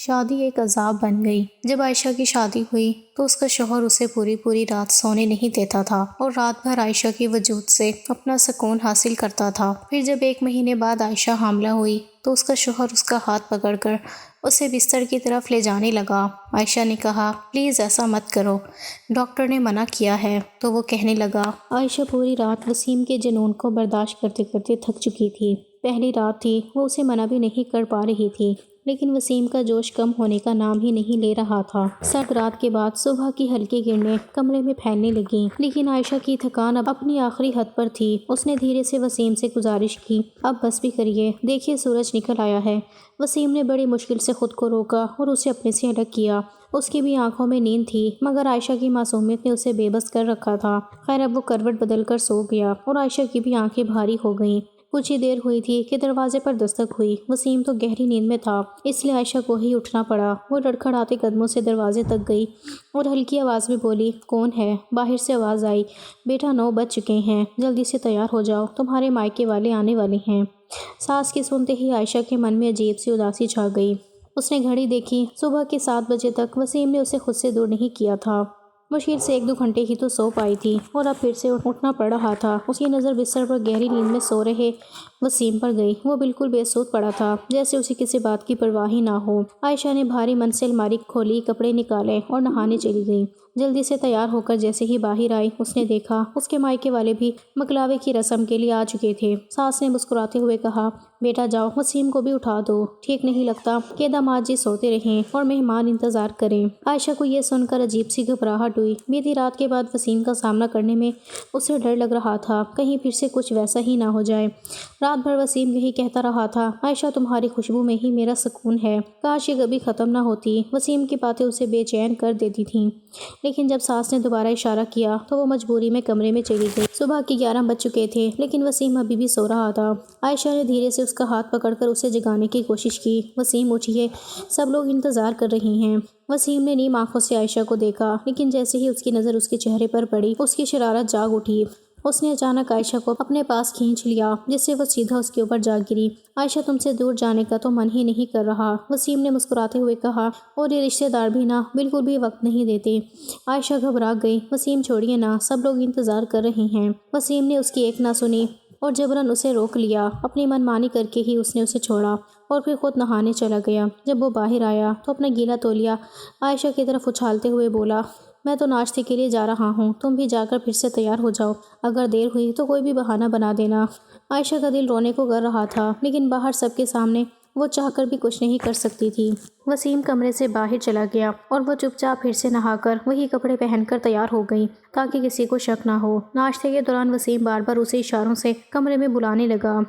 شادی ایک عذاب بن گئی۔ جب عائشہ کی شادی ہوئی تو اس کا شوہر اسے پوری رات سونے نہیں دیتا تھا اور رات بھر عائشہ کے وجود سے اپنا سکون حاصل کرتا تھا۔ پھر جب 1 مہینے بعد عائشہ حاملہ ہوئی تو اس کا شوہر اس کا ہاتھ پکڑ کر اسے بستر کی طرف لے جانے لگا۔ عائشہ نے کہا، پلیز ایسا مت کرو، ڈاکٹر نے منع کیا ہے۔ تو وہ کہنے لگا۔ عائشہ پوری رات وسیم کے جنون کو برداشت کرتے کرتے تھک چکی تھی۔ پہلی رات تھی، وہ اسے منع بھی نہیں کر پا رہی تھی، لیکن وسیم کا جوش کم ہونے کا نام ہی نہیں لے رہا تھا۔ سرد رات کے بعد صبح کی ہلکی کرنیں کمرے میں پھیلنے لگیں، لیکن عائشہ کی تھکان اب اپنی آخری حد پر تھی۔ اس نے دھیرے سے وسیم سے گزارش کی، اب بس بھی کریے، دیکھیے سورج نکل آیا ہے۔ وسیم نے بڑی مشکل سے خود کو روکا اور اسے اپنے سے الگ کیا۔ اس کی بھی آنکھوں میں نیند تھی، مگر عائشہ کی معصومیت نے اسے بے بس کر رکھا تھا۔ خیر اب وہ کروٹ بدل کر سو گیا اور عائشہ کی بھی آنکھیں بھاری ہو گئیں۔ کچھ ہی دیر ہوئی تھی کہ دروازے پر دستک ہوئی۔ وسیم تو گہری نیند میں تھا، اس لیے عائشہ کو ہی اٹھنا پڑا۔ وہ لڑکھڑاتے قدموں سے دروازے تک گئی اور ہلکی آواز میں بولی، کون ہے؟ باہر سے آواز آئی، بیٹا 9 بج چکے ہیں، جلدی سے تیار ہو جاؤ، تمہارے مائکے والے آنے والے ہیں۔ ساس کی سنتے ہی عائشہ کے من میں عجیب سی اداسی چھا گئی۔ اس نے گھڑی دیکھی، صبح کے 7 بجے تک وسیم نے اسے خود سے دور نہیں کیا تھا۔ مشکل سے 1-2 گھنٹے ہی تو سو پائی تھی اور اب پھر سے اٹھنا پڑ رہا تھا۔ اس کی نظر بستر پر گہری نیند میں سو رہے وسیم پر گئی۔ وہ بالکل بے سود پڑا تھا، جیسے اسے کسی بات کی پرواہ ہی نہ ہو۔ عائشہ نے بھاری من سے الماری کھولی، کپڑے نکالے اور نہانے چلی گئی۔ جلدی سے تیار ہو کر جیسے ہی باہر آئی، اس نے دیکھا اس کے مائکے والے بھی مکلاوے کی رسم کے لیے آ چکے تھے۔ ساس نے مسکراتے ہوئے کہا، بیٹا جاؤ، وسیم کو بھی اٹھا دو، ٹھیک نہیں لگتا کہ داماد جی سوتے رہیں اور مہمان انتظار کریں۔ عائشہ کو یہ سن کر عجیب سی گھبراہٹ ہوئی۔ بیتی رات کے بعد وسیم کا سامنا کرنے میں اسے ڈر لگ رہا تھا، کہیں پھر سے کچھ ویسا ہی نہ ہو جائے۔ رات بھر وسیم یہی کہتا رہا تھا، عائشہ تمہاری خوشبو میں ہی میرا سکون ہے، کاش یہ کبھی ختم نہ ہوتی۔ وسیم کی باتیں اسے بے چین کر دیتی تھیں، لیکن جب ساس نے دوبارہ اشارہ کیا تو وہ مجبوری میں کمرے میں چلی گئی۔ صبح کے 11 بج چکے تھے، لیکن وسیم ابھی بھی سو رہا تھا۔ عائشہ نے دھیرے سے اس کا ہاتھ پکڑ کر اسے جگانے کی کوشش کی۔ وسیم اٹھیے، سب لوگ انتظار کر رہے ہیں۔ وسیم نے نیم آنکھوں سے عائشہ کو دیکھا، لیکن جیسے ہی اس کی نظر اس کے چہرے پر پڑی، اس کی شرارت جاگ اٹھی۔ اس نے اچانک عائشہ کو اپنے پاس کھینچ لیا، جس سے وہ سیدھا اس کے اوپر جا گری۔ عائشہ تم سے دور جانے کا تو من ہی نہیں کر رہا، وسیم نے مسکراتے ہوئے کہا، اور یہ رشتہ دار بھی نہ بالکل بھی وقت نہیں دیتے۔ عائشہ گھبرا گئی، وسیم چھوڑیے نا، سب لوگ انتظار کر رہے ہیں۔ وسیم نے اس کی ایک نہ سنی اور جبراً اسے روک لیا۔ اپنی من مانی کر کے ہی اس نے اسے چھوڑا اور پھر خود نہانے چلا گیا۔ جب وہ باہر آیا تو اپنا گیلا تولیہ عائشہ کی طرف اچھالتے ہوئے بولا، میں تو ناشتے کے لیے جا رہا ہوں، تم بھی جا کر پھر سے تیار ہو جاؤ، اگر دیر ہوئی تو کوئی بھی بہانہ بنا دینا۔ عائشہ کا دل رونے کو کر رہا تھا، لیکن باہر سب کے سامنے وہ چاہ کر بھی کچھ نہیں کر سکتی تھی۔ وسیم کمرے سے باہر چلا گیا اور وہ چپ چاپ پھر سے نہا کر وہی کپڑے پہن کر تیار ہو گئی تاکہ کسی کو شک نہ ہو۔ ناشتے کے دوران وسیم بار بار اسے اشاروں سے کمرے میں بلانے لگا،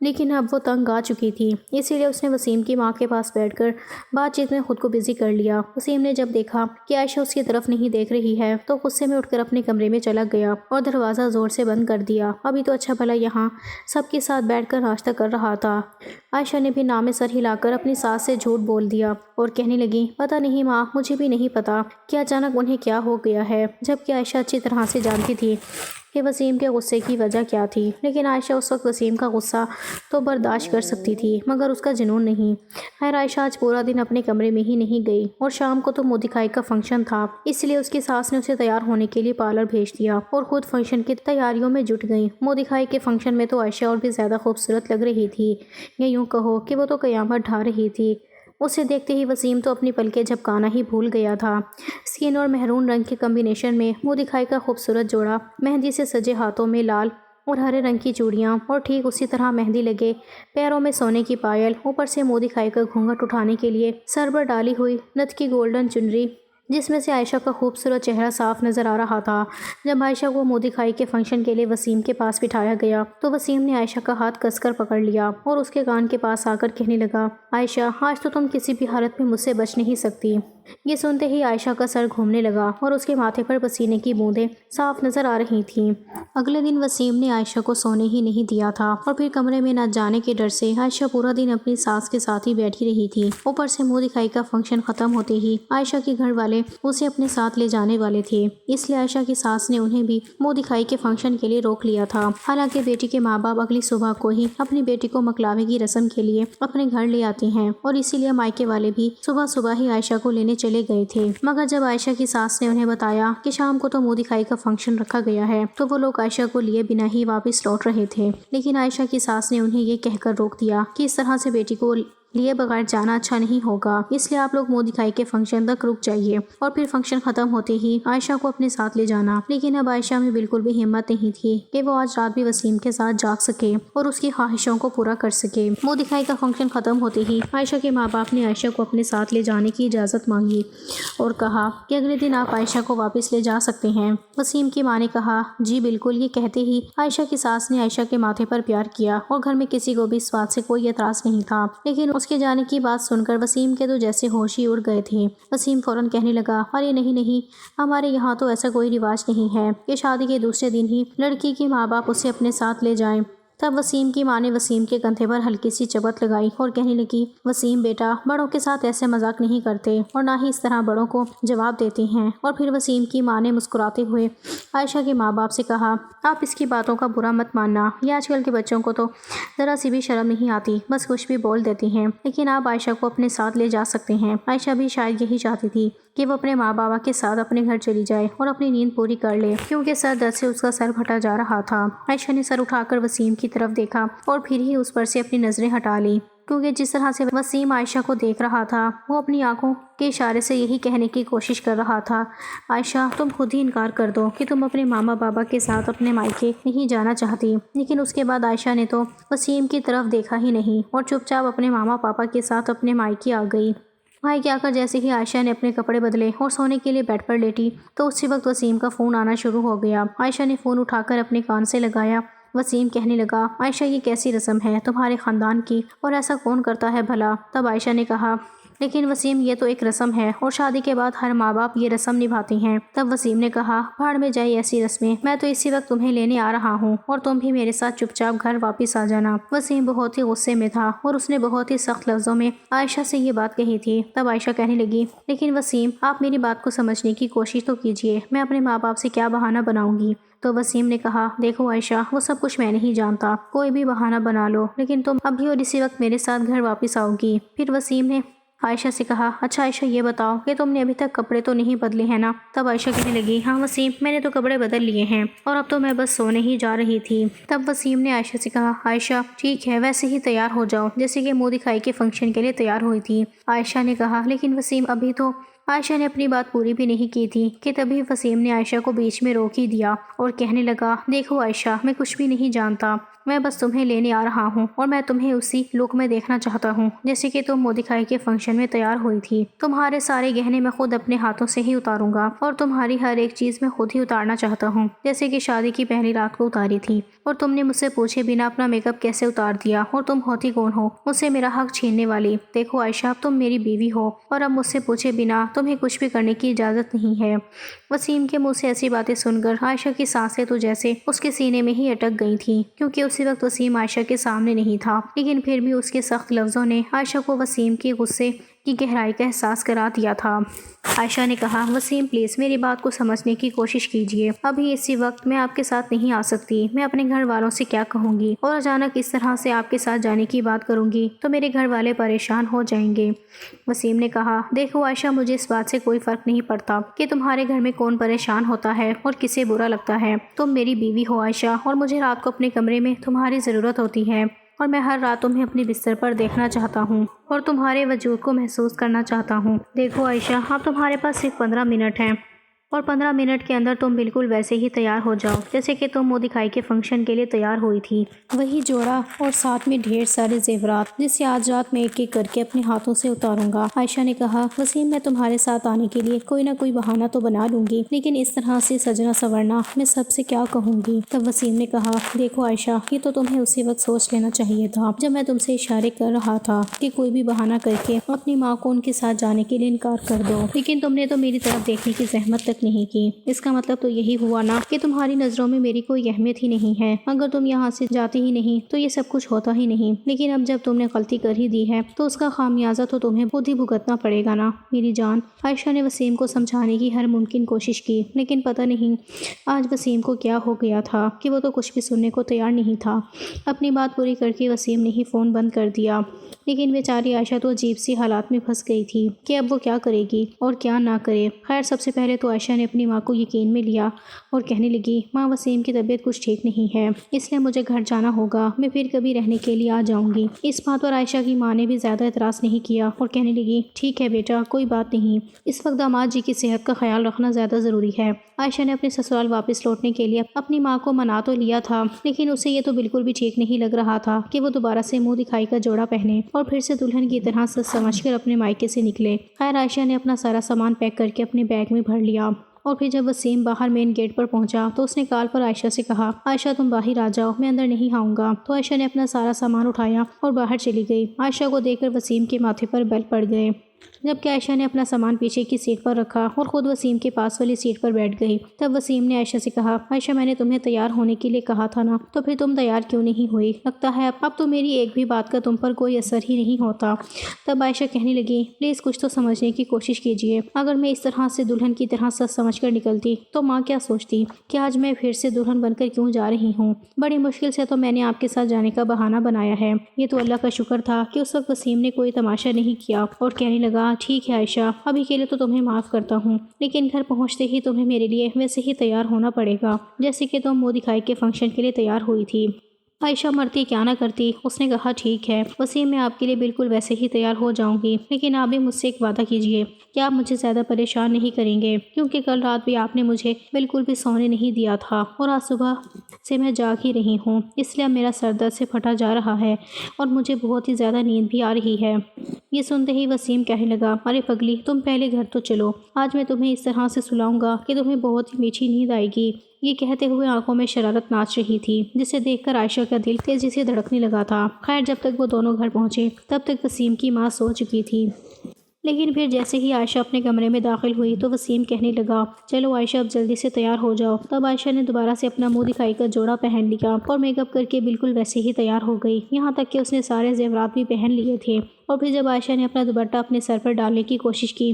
لیکن اب وہ تنگ آ چکی تھی، اسی لیے اس نے وسیم کی ماں کے پاس بیٹھ کر بات چیت میں خود کو بزی کر لیا۔ وسیم نے جب دیکھا کہ عائشہ اس کی طرف نہیں دیکھ رہی ہے تو غصے میں اٹھ کر اپنے کمرے میں چلا گیا اور دروازہ زور سے بند کر دیا۔ ابھی تو اچھا بھلا یہاں سب کے ساتھ بیٹھ کر ناشتہ کر رہا تھا۔ عائشہ نے بھی نام سر ہلا کر اپنی ساس سے جھوٹ بول دیا اور کہنے لگی، پتہ نہیں ماں، مجھے بھی نہیں پتا کہ اچانک انہیں کیا ہو گیا ہے، جبکہ عائشہ اچھی طرح سے جانتی تھی کہ وسیم کے غصے کی وجہ کیا تھی۔ لیکن عائشہ اس وقت وسیم کا غصہ تو برداشت کر سکتی تھی، مگر اس کا جنون نہیں۔ خیر عائشہ آج پورا دن اپنے کمرے میں ہی نہیں گئی اور شام کو تو منہ دکھائی کا فنکشن تھا، اس لیے اس کی ساس نے اسے تیار ہونے کے لیے پارلر بھیج دیا اور خود فنکشن کی تیاریوں میں جٹ گئی۔ منہ دکھائی کے فنکشن میں تو عائشہ اور بھی زیادہ خوبصورت لگ رہی تھی، یا یوں کہو کہ وہ تو قیامت ڈھا رہی تھی۔ اسے دیکھتے ہی وسیم تو اپنی پلکیں جھپکانا ہی بھول گیا تھا۔ اسکن اور مہرون رنگ کے کمبینیشن میں منہ دکھائی کا خوبصورت جوڑا، مہندی سے سجے ہاتھوں میں لال اور ہرے رنگ کی چوڑیاں اور ٹھیک اسی طرح مہندی لگے پیروں میں سونے کی پائل، اوپر سے منہ دکھائی کا گھونگھٹ اٹھانے کے لیے سر پر ڈالی ہوئی نت کی گولڈن چنری، جس میں سے عائشہ کا خوبصورت چہرہ صاف نظر آ رہا تھا۔ جب عائشہ کو منہ دکھائی کے فنکشن کے لیے وسیم کے پاس بٹھایا گیا تو وسیم نے عائشہ کا ہاتھ کس کر پکڑ لیا اور اس کے کان کے پاس آ کر کہنے لگا، عائشہ آج تو تم کسی بھی حالت میں مجھ سے بچ نہیں سکتی۔ یہ سنتے ہی عائشہ کا سر گھومنے لگا اور اس کے ماتھے پر پسینے کی بوندیں صاف نظر آ رہی تھیں۔ اگلے دن وسیم نے عائشہ کو سونے ہی نہیں دیا تھا اور پھر کمرے میں نہ جانے کے ڈر سے عائشہ پورا دن اپنی ساس کے ساتھ ہی بیٹھی رہی تھی۔ اوپر سے منہ دکھائی کا فنکشن ختم ہوتے ہی عائشہ کے گھر والے اسے اپنے ساتھ لے جانے والے تھے، اس لیے عائشہ کی ساس نے انہیں بھی منہ دکھائی کے فنکشن کے لیے روک لیا تھا۔ حالانکہ بیٹی کے ماں باپ اگلی صبح کو ہی اپنی بیٹی کو مکلاوے کی رسم کے لیے اپنے گھر لے آتے ہیں اور اسی لیے مائکے والے بھی صبح صبح ہی عائشہ کو لینے چلے گئے تھے۔ مگر جب عائشہ کی ساس نے انہیں بتایا کہ شام کو تو منہ دکھائی کا فنکشن رکھا گیا ہے تو وہ لوگ عائشہ کو لیے بنا ہی واپس لوٹ رہے تھے، لیکن عائشہ کی ساس نے انہیں یہ کہہ کر روک دیا کہ اس طرح سے بیٹی کو لیے بغیر جانا اچھا نہیں ہوگا، اس لیے آپ لوگ منہ دکھائی کے فنکشن تک رک جائیے اور پھر فنکشن ختم ہوتے ہی عائشہ کو اپنے ساتھ لے جانا۔ لیکن اب عائشہ میں بالکل بھی ہمت نہیں تھی کہ وہ آج رات بھی وسیم کے ساتھ جاگ سکے اور اس کی خواہشوں کو پورا کر سکے۔ منہ دکھائی کا فنکشن ختم ہوتے ہی عائشہ کے ماں باپ نے عائشہ کو اپنے ساتھ لے جانے کی اجازت مانگی اور کہا کہ اگلے دن آپ عائشہ کو واپس لے جا سکتے ہیں۔ وسیم کی ماں نے کہا جی بالکل۔ یہ کہتے ہی عائشہ کی ساس نے عائشہ کے ماتھے پر پیار کیا اور گھر میں کسی کو بھی اس بات سے کوئی اعتراض نہیں تھا، لیکن اس کے جانے کی بات سن کر وسیم کے تو جیسے ہوش ہی اڑ گئے تھے۔ وسیم فوراً کہنے لگا ارے نہیں، ہمارے یہاں تو ایسا کوئی رواج نہیں ہے کہ شادی کے دوسرے دن ہی لڑکی کے ماں باپ اسے اپنے ساتھ لے جائیں۔ تب وسیم کی ماں نے وسیم کے کندھے پر ہلکی سی چپت لگائی اور کہنے لگی وسیم بیٹا، بڑوں کے ساتھ ایسے مذاق نہیں کرتے اور نہ ہی اس طرح بڑوں کو جواب دیتے ہیں۔ اور پھر وسیم کی ماں نے مسکراتے ہوئے عائشہ کے ماں باپ سے کہا آپ اس کی باتوں کا برا مت ماننا، یہ آج کل کے بچوں کو تو ذرا سی بھی شرم نہیں آتی، بس کچھ بھی بول دیتے ہیں، لیکن آپ عائشہ کو اپنے ساتھ لے جا سکتے ہیں۔ عائشہ بھی شاید یہی چاہتی تھی کہ وہ اپنے ماں بابا کے ساتھ اپنے گھر چلی جائے اور اپنی نیند پوری کر لے، کیونکہ سر درد سے اس کا سر پھٹا جا رہا تھا۔ عائشہ نے سر اٹھا کر وسیم کی طرف دیکھا اور پھر ہی اس پر سے اپنی نظریں ہٹا لی، کیونکہ جس طرح سے وسیم عائشہ کو دیکھ رہا تھا وہ اپنی آنکھوں کے اشارے سے یہی کہنے کی کوشش کر رہا تھا عائشہ تم خود ہی انکار کر دو کہ تم اپنے ماما بابا کے ساتھ اپنے مائکے نہیں جانا چاہتی۔ لیکن اس کے بعد عائشہ نے تو وسیم کی طرف دیکھا ہی نہیں اور چپ چاپ اپنے ماما پاپا کے ساتھ اپنے مائکے آ گئی۔ مائکے آ کر جیسے ہی عائشہ نے اپنے کپڑے بدلے اور سونے کے لیے بیڈ پر لیٹی تو اسی وقت وسیم کا فون آنا شروع ہو گیا۔ عائشہ نے فون اٹھا کر اپنے کان سے لگایا۔ وسیم کہنے لگا عائشہ یہ کیسی رسم ہے تمہارے خاندان کی اور ایسا کون کرتا ہے بھلا؟ تب عائشہ نے کہا لیکن وسیم یہ تو ایک رسم ہے اور شادی کے بعد ہر ماں باپ یہ رسم نبھاتے ہیں۔ تب وسیم نے کہا بھاڑ میں جائے ایسی رسمیں، میں تو اسی وقت تمہیں لینے آ رہا ہوں اور تم بھی میرے ساتھ چپ چاپ گھر واپس آ جانا۔ وسیم بہت ہی غصے میں تھا اور اس نے بہت ہی سخت لفظوں میں عائشہ سے یہ بات کہی تھی۔ تب عائشہ کہنے لگی لیکن وسیم آپ میری بات کو سمجھنے کی کوشش تو کیجیے، میں اپنے ماں باپ سے کیا بہانہ بناؤں گی؟ تو وسیم نے کہا دیکھو عائشہ وہ سب کچھ میں نہیں جانتا، کوئی بھی بہانہ بنا لو، لیکن تم ابھی اور اسی وقت میرے ساتھ گھر واپس آؤ گی۔ پھر وسیم نے عائشہ سے کہا اچھا عائشہ یہ بتاؤ کہ تم نے ابھی تک کپڑے تو نہیں بدلے ہیں نا؟ تب عائشہ کہنے لگی ہاں وسیم میں نے تو کپڑے بدل لیے ہیں اور اب تو میں بس سونے ہی جا رہی تھی۔ تب وسیم نے عائشہ سے کہا عائشہ ٹھیک ہے ویسے ہی تیار ہو جاؤ جیسے کہ منہ دکھائی کے فنکشن کے لیے تیار ہوئی تھی۔ عائشہ نے کہا لیکن وسیم ابھی تو عائشہ نے اپنی بات پوری بھی نہیں کی تھی کہ تبھی وسیم نے عائشہ کو بیچ میں روک ہی دیا اور کہنے لگا دیکھو عائشہ میں کچھ بھی نہیں جانتا، میں بس تمہیں لینے آ رہا ہوں اور میں تمہیں اسی لک میں دیکھنا چاہتا ہوں جیسے کہ تم منہ دکھائی کے فنکشن میں تیار ہوئی تھی۔ تمہارے سارے گہنے میں خود اپنے ہاتھوں سے ہی اتاروں گا اور تمہاری ہر ایک چیز میں خود ہی اتارنا چاہتا ہوں جیسے کہ شادی کی پہلی رات کو اتاری تھی، اور تم نے مجھ سے پوچھے بنا اپنا میک اپ کیسے اتار دیا اور تم ہوتی کون ہو مجھ سے میرا حق چھیننے والی؟ دیکھو عائشہ اب تم میری بیوی ہو اور اب مجھ سے پوچھے بنا تمہیں کچھ بھی کرنے کی اجازت نہیں ہے۔ وسیم کے منہ سے ایسی باتیں سن کر عائشہ کی سانسیں تو جیسے اس کے سینے میں ہی اٹک گئی تھیں، کیونکہ اسی وقت وسیم عائشہ کے سامنے نہیں تھا، لیکن پھر بھی اس کے سخت لفظوں نے عائشہ کو وسیم کے غصے کی گہرائی کا احساس کرا دیا تھا۔ عائشہ نے کہا وسیم پلیز میری بات کو سمجھنے کی کوشش کیجیے، ابھی اسی وقت میں آپ کے ساتھ نہیں آ سکتی، میں اپنے گھر والوں سے کیا کہوں گی اور اچانک اس طرح سے آپ کے ساتھ جانے کی بات کروں گی تو میرے گھر والے پریشان ہو جائیں گے۔ وسیم نے کہا دیکھو عائشہ مجھے اس بات سے کوئی فرق نہیں پڑتا کہ تمہارے گھر میں کون پریشان ہوتا ہے اور کسے برا لگتا ہے، تم میری بیوی ہو عائشہ اور مجھے رات کو اپنے کمرے میں تمہاری ضرورت ہوتی ہے اور میں ہر رات تمہیں اپنے بستر پر دیکھنا چاہتا ہوں اور تمہارے وجود کو محسوس کرنا چاہتا ہوں۔ دیکھو عائشہ اب تمہارے پاس صرف 15 منٹ ہیں اور 15 منٹ کے اندر تم بالکل ویسے ہی تیار ہو جاؤ جیسے کہ تم منہ دکھائی کے فنکشن کے لیے تیار ہوئی تھی، وہی جوڑا اور ساتھ میں ڈھیر سارے زیورات جسے آج رات میں ایک ایک کر کے اپنے ہاتھوں سے اتاروں گا۔ عائشہ نے کہا، وسیم میں تمہارے ساتھ آنے کے لیے کوئی نہ کوئی بہانہ تو بنا لوں گی، لیکن اس طرح سے سجنا سورنا میں سب سے کیا کہوں گی؟ تب وسیم نے کہا، دیکھو عائشہ، یہ تو تمہیں اسی وقت سوچ لینا چاہیے تھا جب میں تم سے اشارے کر رہا تھا کہ کوئی بھی بہانہ کر کے اپنی ماں کو ان کے ساتھ جانے کے لیے انکار کر دو، لیکن تم نے تو میری طرف دیکھنے کی زحمت تک نہیں کی۔ اس کا مطلب تو یہی ہوا نا کہ تمہاری نظروں میں میری کوئی اہمیت ہی نہیں ہے۔ اگر تم یہاں سے جاتی ہی نہیں تو یہ سب کچھ ہوتا ہی نہیں، لیکن اب جب تم نے غلطی کر ہی دی ہے تو اس کا خامیازہ تو تمہیں خود ہی بھگتنا پڑے گا نا میری جان۔ عائشہ نے وسیم کو سمجھانے کی ہر ممکن کوشش کی، لیکن پتہ نہیں آج وسیم کو کیا ہو گیا تھا کہ وہ تو کچھ بھی سننے کو تیار نہیں تھا۔ اپنی بات پوری کر کے وسیم نے ہی فون بند کر دیا، لیکن بیچاری عائشہ تو عجیب سی حالات میں پھنس گئی تھی کہ اب وہ کیا کرے گی اور کیا نہ کرے۔ خیر، سب سے پہلے تو عائشہ نے اپنی ماں کو یقین میں لیا اور کہنے لگی، ماں وسیم کی طبیعت کچھ ٹھیک نہیں ہے، اس لیے مجھے گھر جانا ہوگا، میں پھر کبھی رہنے کے لیے آ جاؤں گی۔ اس بات پر عائشہ کی ماں نے بھی زیادہ اعتراض نہیں کیا اور کہنے لگی، ٹھیک ہے بیٹا، کوئی بات نہیں، اس وقت داماد جی کی صحت کا خیال رکھنا زیادہ ضروری ہے۔ عائشہ نے اپنے سسرال واپس لوٹنے کے لیے اپنی ماں کو منا تو لیا تھا، لیکن اسے یہ تو بالکل بھی ٹھیک نہیں لگ رہا تھا کہ وہ دوبارہ سے منہ دکھائی کا جوڑا پہنے اور پھر سے دلہن کی طرح سج سمجھ کر اپنے مائکے سے نکلے۔ خیر، عائشہ نے اپنا سارا سامان پیک کر کے اپنے بیگ میں بھر لیا اور پھر جب وسیم باہر مین گیٹ پر پہنچا تو اس نے کال پر عائشہ سے کہا، عائشہ تم باہر آ جاؤ، میں اندر نہیں آؤں گا۔ تو عائشہ نے اپنا سارا سامان اٹھایا اور باہر چلی گئی۔ عائشہ کو دیکھ کر وسیم کے ماتھے پر بل پڑ گئے، جبکہ عائشہ نے اپنا سامان پیچھے کی سیٹ پر رکھا اور خود وسیم کے پاس والی سیٹ پر بیٹھ گئی۔ تب وسیم نے عائشہ سے کہا، عائشہ میں نے تمہیں تیار ہونے کے لیے کہا تھا نا، تو پھر تم تیار کیوں نہیں ہوئی؟ لگتا ہے اب تو میری ایک بھی بات کا تم پر کوئی اثر ہی نہیں ہوتا۔ تب عائشہ کہنے لگی، پلیز کچھ تو سمجھنے کی کوشش کیجیے، اگر میں اس طرح سے دلہن کی طرح سچ سمجھ کر نکلتی تو ماں کیا سوچتی کہ آج میں پھر سے دلہن بن کر کیوں جا رہی ہوں؟ بڑی مشکل سے تو میں نے آپ کے ساتھ جانے کا بہانہ بنایا ہے۔ یہ تو اللہ کا شکر تھا کہ اس وقت وسیم نے کوئی تماشا نہیں کیا اور کہنے لگا، ٹھیک ہے عائشہ، ابھی کے لیے تو تمہیں معاف کرتا ہوں، لیکن گھر پہنچتے ہی تمہیں میرے لیے ویسے ہی تیار ہونا پڑے گا جیسے کہ تم منہ دکھائی کے فنکشن کے لیے تیار ہوئی تھی۔ عائشہ مرتی کیا نہ کرتی، اس نے کہا، ٹھیک ہے وسیم، میں آپ کے لیے بالکل ویسے ہی تیار ہو جاؤں گی، لیکن آپ بھی مجھ سے ایک وعدہ کیجیے کہ آپ مجھے زیادہ پریشان نہیں کریں گے، کیونکہ کل رات بھی آپ نے مجھے بالکل بھی سونے نہیں دیا تھا اور آج صبح سے میں جاگ ہی رہی ہوں، اس لیے اب میرا سر درد سے پھٹا جا رہا ہے اور مجھے بہت ہی زیادہ نیند بھی آ رہی ہے۔ یہ سنتے ہی وسیم کہنے لگا، ارے پگلی، تم پہلے گھر تو چلو، آج میں تمہیں اس طرح سے سلاؤں گا کہ تمہیں بہت ہی میٹھی نیند آئے گی۔ یہ کہتے ہوئے آنکھوں میں شرارت ناچ رہی تھی، جسے دیکھ کر عائشہ کا دل تیزی سے دھڑکنے لگا تھا۔ خیر، جب تک وہ دونوں گھر پہنچے تب تک وسیم کی ماں سو چکی تھی، لیکن پھر جیسے ہی عائشہ اپنے کمرے میں داخل ہوئی تو وسیم کہنے لگا، چلو عائشہ اب جلدی سے تیار ہو جاؤ۔ تب عائشہ نے دوبارہ سے اپنا منہ دکھائی کا جوڑا پہن لیا اور میک اپ کر کے بالکل ویسے ہی تیار ہو گئی، یہاں تک کہ اس نے سارے زیورات بھی پہن لیے تھے۔ اور پھر جب عائشہ نے اپنا دوپٹہ اپنے سر پر ڈالنے کی کوشش کی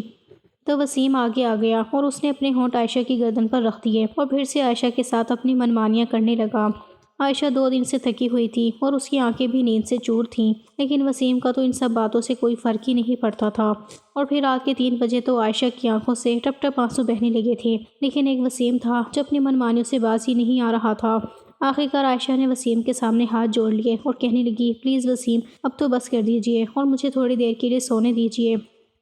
تو وسیم آگے آ گیا اور اس نے اپنے ہونٹ عائشہ کی گردن پر رکھ دیے اور پھر سے عائشہ کے ساتھ اپنی منمانیاں کرنے لگا۔ عائشہ 2 دن سے تھکی ہوئی تھی اور اس کی آنکھیں بھی نیند سے چور تھیں، لیکن وسیم کا تو ان سب باتوں سے کوئی فرق ہی نہیں پڑتا تھا۔ اور پھر رات کے 3 بجے تو عائشہ کی آنکھوں سے ٹپ ٹپ آنسو بہنے لگے تھے، لیکن ایک وسیم تھا جو اپنی منمانیوں سے باز ہی نہیں آ رہا تھا۔ آخرکار عائشہ نے وسیم کے سامنے ہاتھ جوڑ لیے اور کہنے لگی، پلیز وسیم، اب تو بس کر دیجیے اور مجھے تھوڑی دیر کے لیے سونے دیجیے۔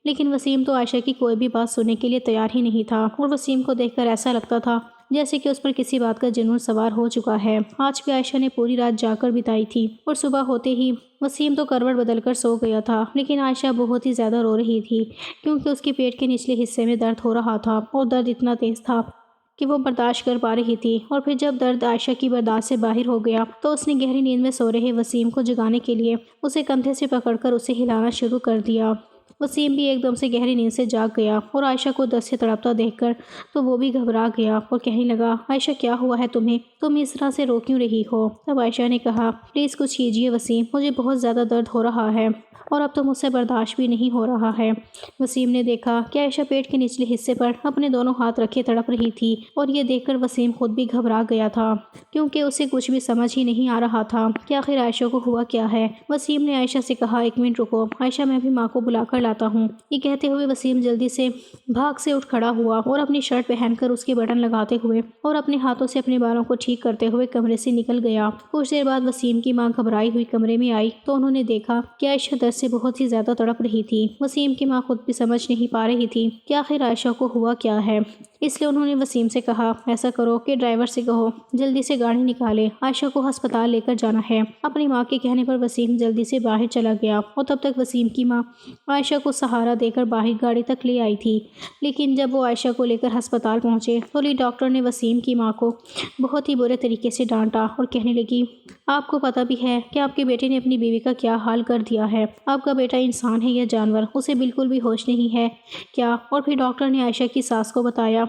لیکن وسیم تو عائشہ کی کوئی بھی بات سننے کے لیے تیار ہی نہیں تھا اور وسیم کو دیکھ کر ایسا لگتا تھا جیسے کہ اس پر کسی بات کا جنون سوار ہو چکا ہے۔ آج بھی عائشہ نے پوری رات جا کر بتائی تھی اور صبح ہوتے ہی وسیم تو کروٹ بدل کر سو گیا تھا، لیکن عائشہ بہت ہی زیادہ رو رہی تھی کیونکہ اس کے پیٹ کے نچلے حصے میں درد ہو رہا تھا اور درد اتنا تیز تھا کہ وہ برداشت کر پا رہی تھی۔ اور پھر جب درد عائشہ کی برداشت سے باہر ہو گیا تو اس نے گہری نیند میں سو رہے وسیم کو جگانے کے لیے اسے کندھے سے پکڑ کر اسے ہلانا شروع کر دیا۔ وسیم بھی ایک دم سے گہری نیند سے جاگ گیا اور عائشہ کو درد سے تڑپتا دیکھ کر تو وہ بھی گھبرا گیا اور کہنے لگا، عائشہ کیا ہوا ہے تمہیں؟ تم اس طرح سے رو کیوں رہی ہو؟ تب عائشہ نے کہا، پلیز کچھ کیجیے وسیم، مجھے بہت زیادہ درد ہو رہا ہے اور اب تو مجھ سے برداشت بھی نہیں ہو رہا ہے۔ وسیم نے دیکھا کہ عائشہ پیٹ کے نچلے حصے پر اپنے دونوں ہاتھ رکھے تڑپ رہی تھی اور یہ دیکھ کر وسیم خود بھی گھبرا گیا تھا کیونکہ اسے کچھ بھی سمجھ ہی نہیں آ رہا تھا کہ آخر عائشہ کو ہوا کیا ہے۔ وسیم نے عائشہ سے کہا، 1 منٹ رکو عائشہ، میں بھی ماں کو بلا کر لاتا ہوں۔ یہ کہتے ہوئے وسیم جلدی سے بھاگ سے اٹھ کھڑا ہوا اور اپنی شرٹ پہن کر اس کے بٹن لگاتے ہوئے اور اپنے ہاتھوں سے اپنے بالوں کو ٹھیک کرتے ہوئے کمرے سے نکل گیا۔ کچھ دیر بعد وسیم کی ماں گھبرائی ہوئی کمرے میں آئی تو انہوں نے دیکھا کہ عائشہ درد سے بہت ہی زیادہ تڑپ رہی تھی۔ وسیم کی ماں خود بھی سمجھ نہیں پا رہی تھی کہ آخر عائشہ کو ہوا کیا ہے۔ اس لیے انہوں نے وسیم سے کہا ایسا کرو کہ ڈرائیور سے کہو جلدی سے گاڑی نکالے، عائشہ کو ہسپتال لے کر جانا ہے۔ اپنی ماں کے کہنے پر وسیم جلدی سے باہر چلا گیا اور تب تک وسیم کی ماں عائشہ کو سہارا دے کر باہر گاڑی تک لے آئی تھی۔ لیکن جب وہ عائشہ کو لے کر ہسپتال پہنچے تو لیڈ ڈاکٹر نے وسیم کی ماں کو بہت ہی برے طریقے سے ڈانٹا اور کہنے لگی آپ کو پتہ بھی ہے کہ آپ کے بیٹے نے اپنی بیوی کا کیا حال کر دیا ہے؟ آپ کا بیٹا انسان ہے یا جانور؟ اسے بالکل بھی ہوش نہیں ہے کیا؟ اور پھر ڈاکٹر نے عائشہ کی ساس کو بتایا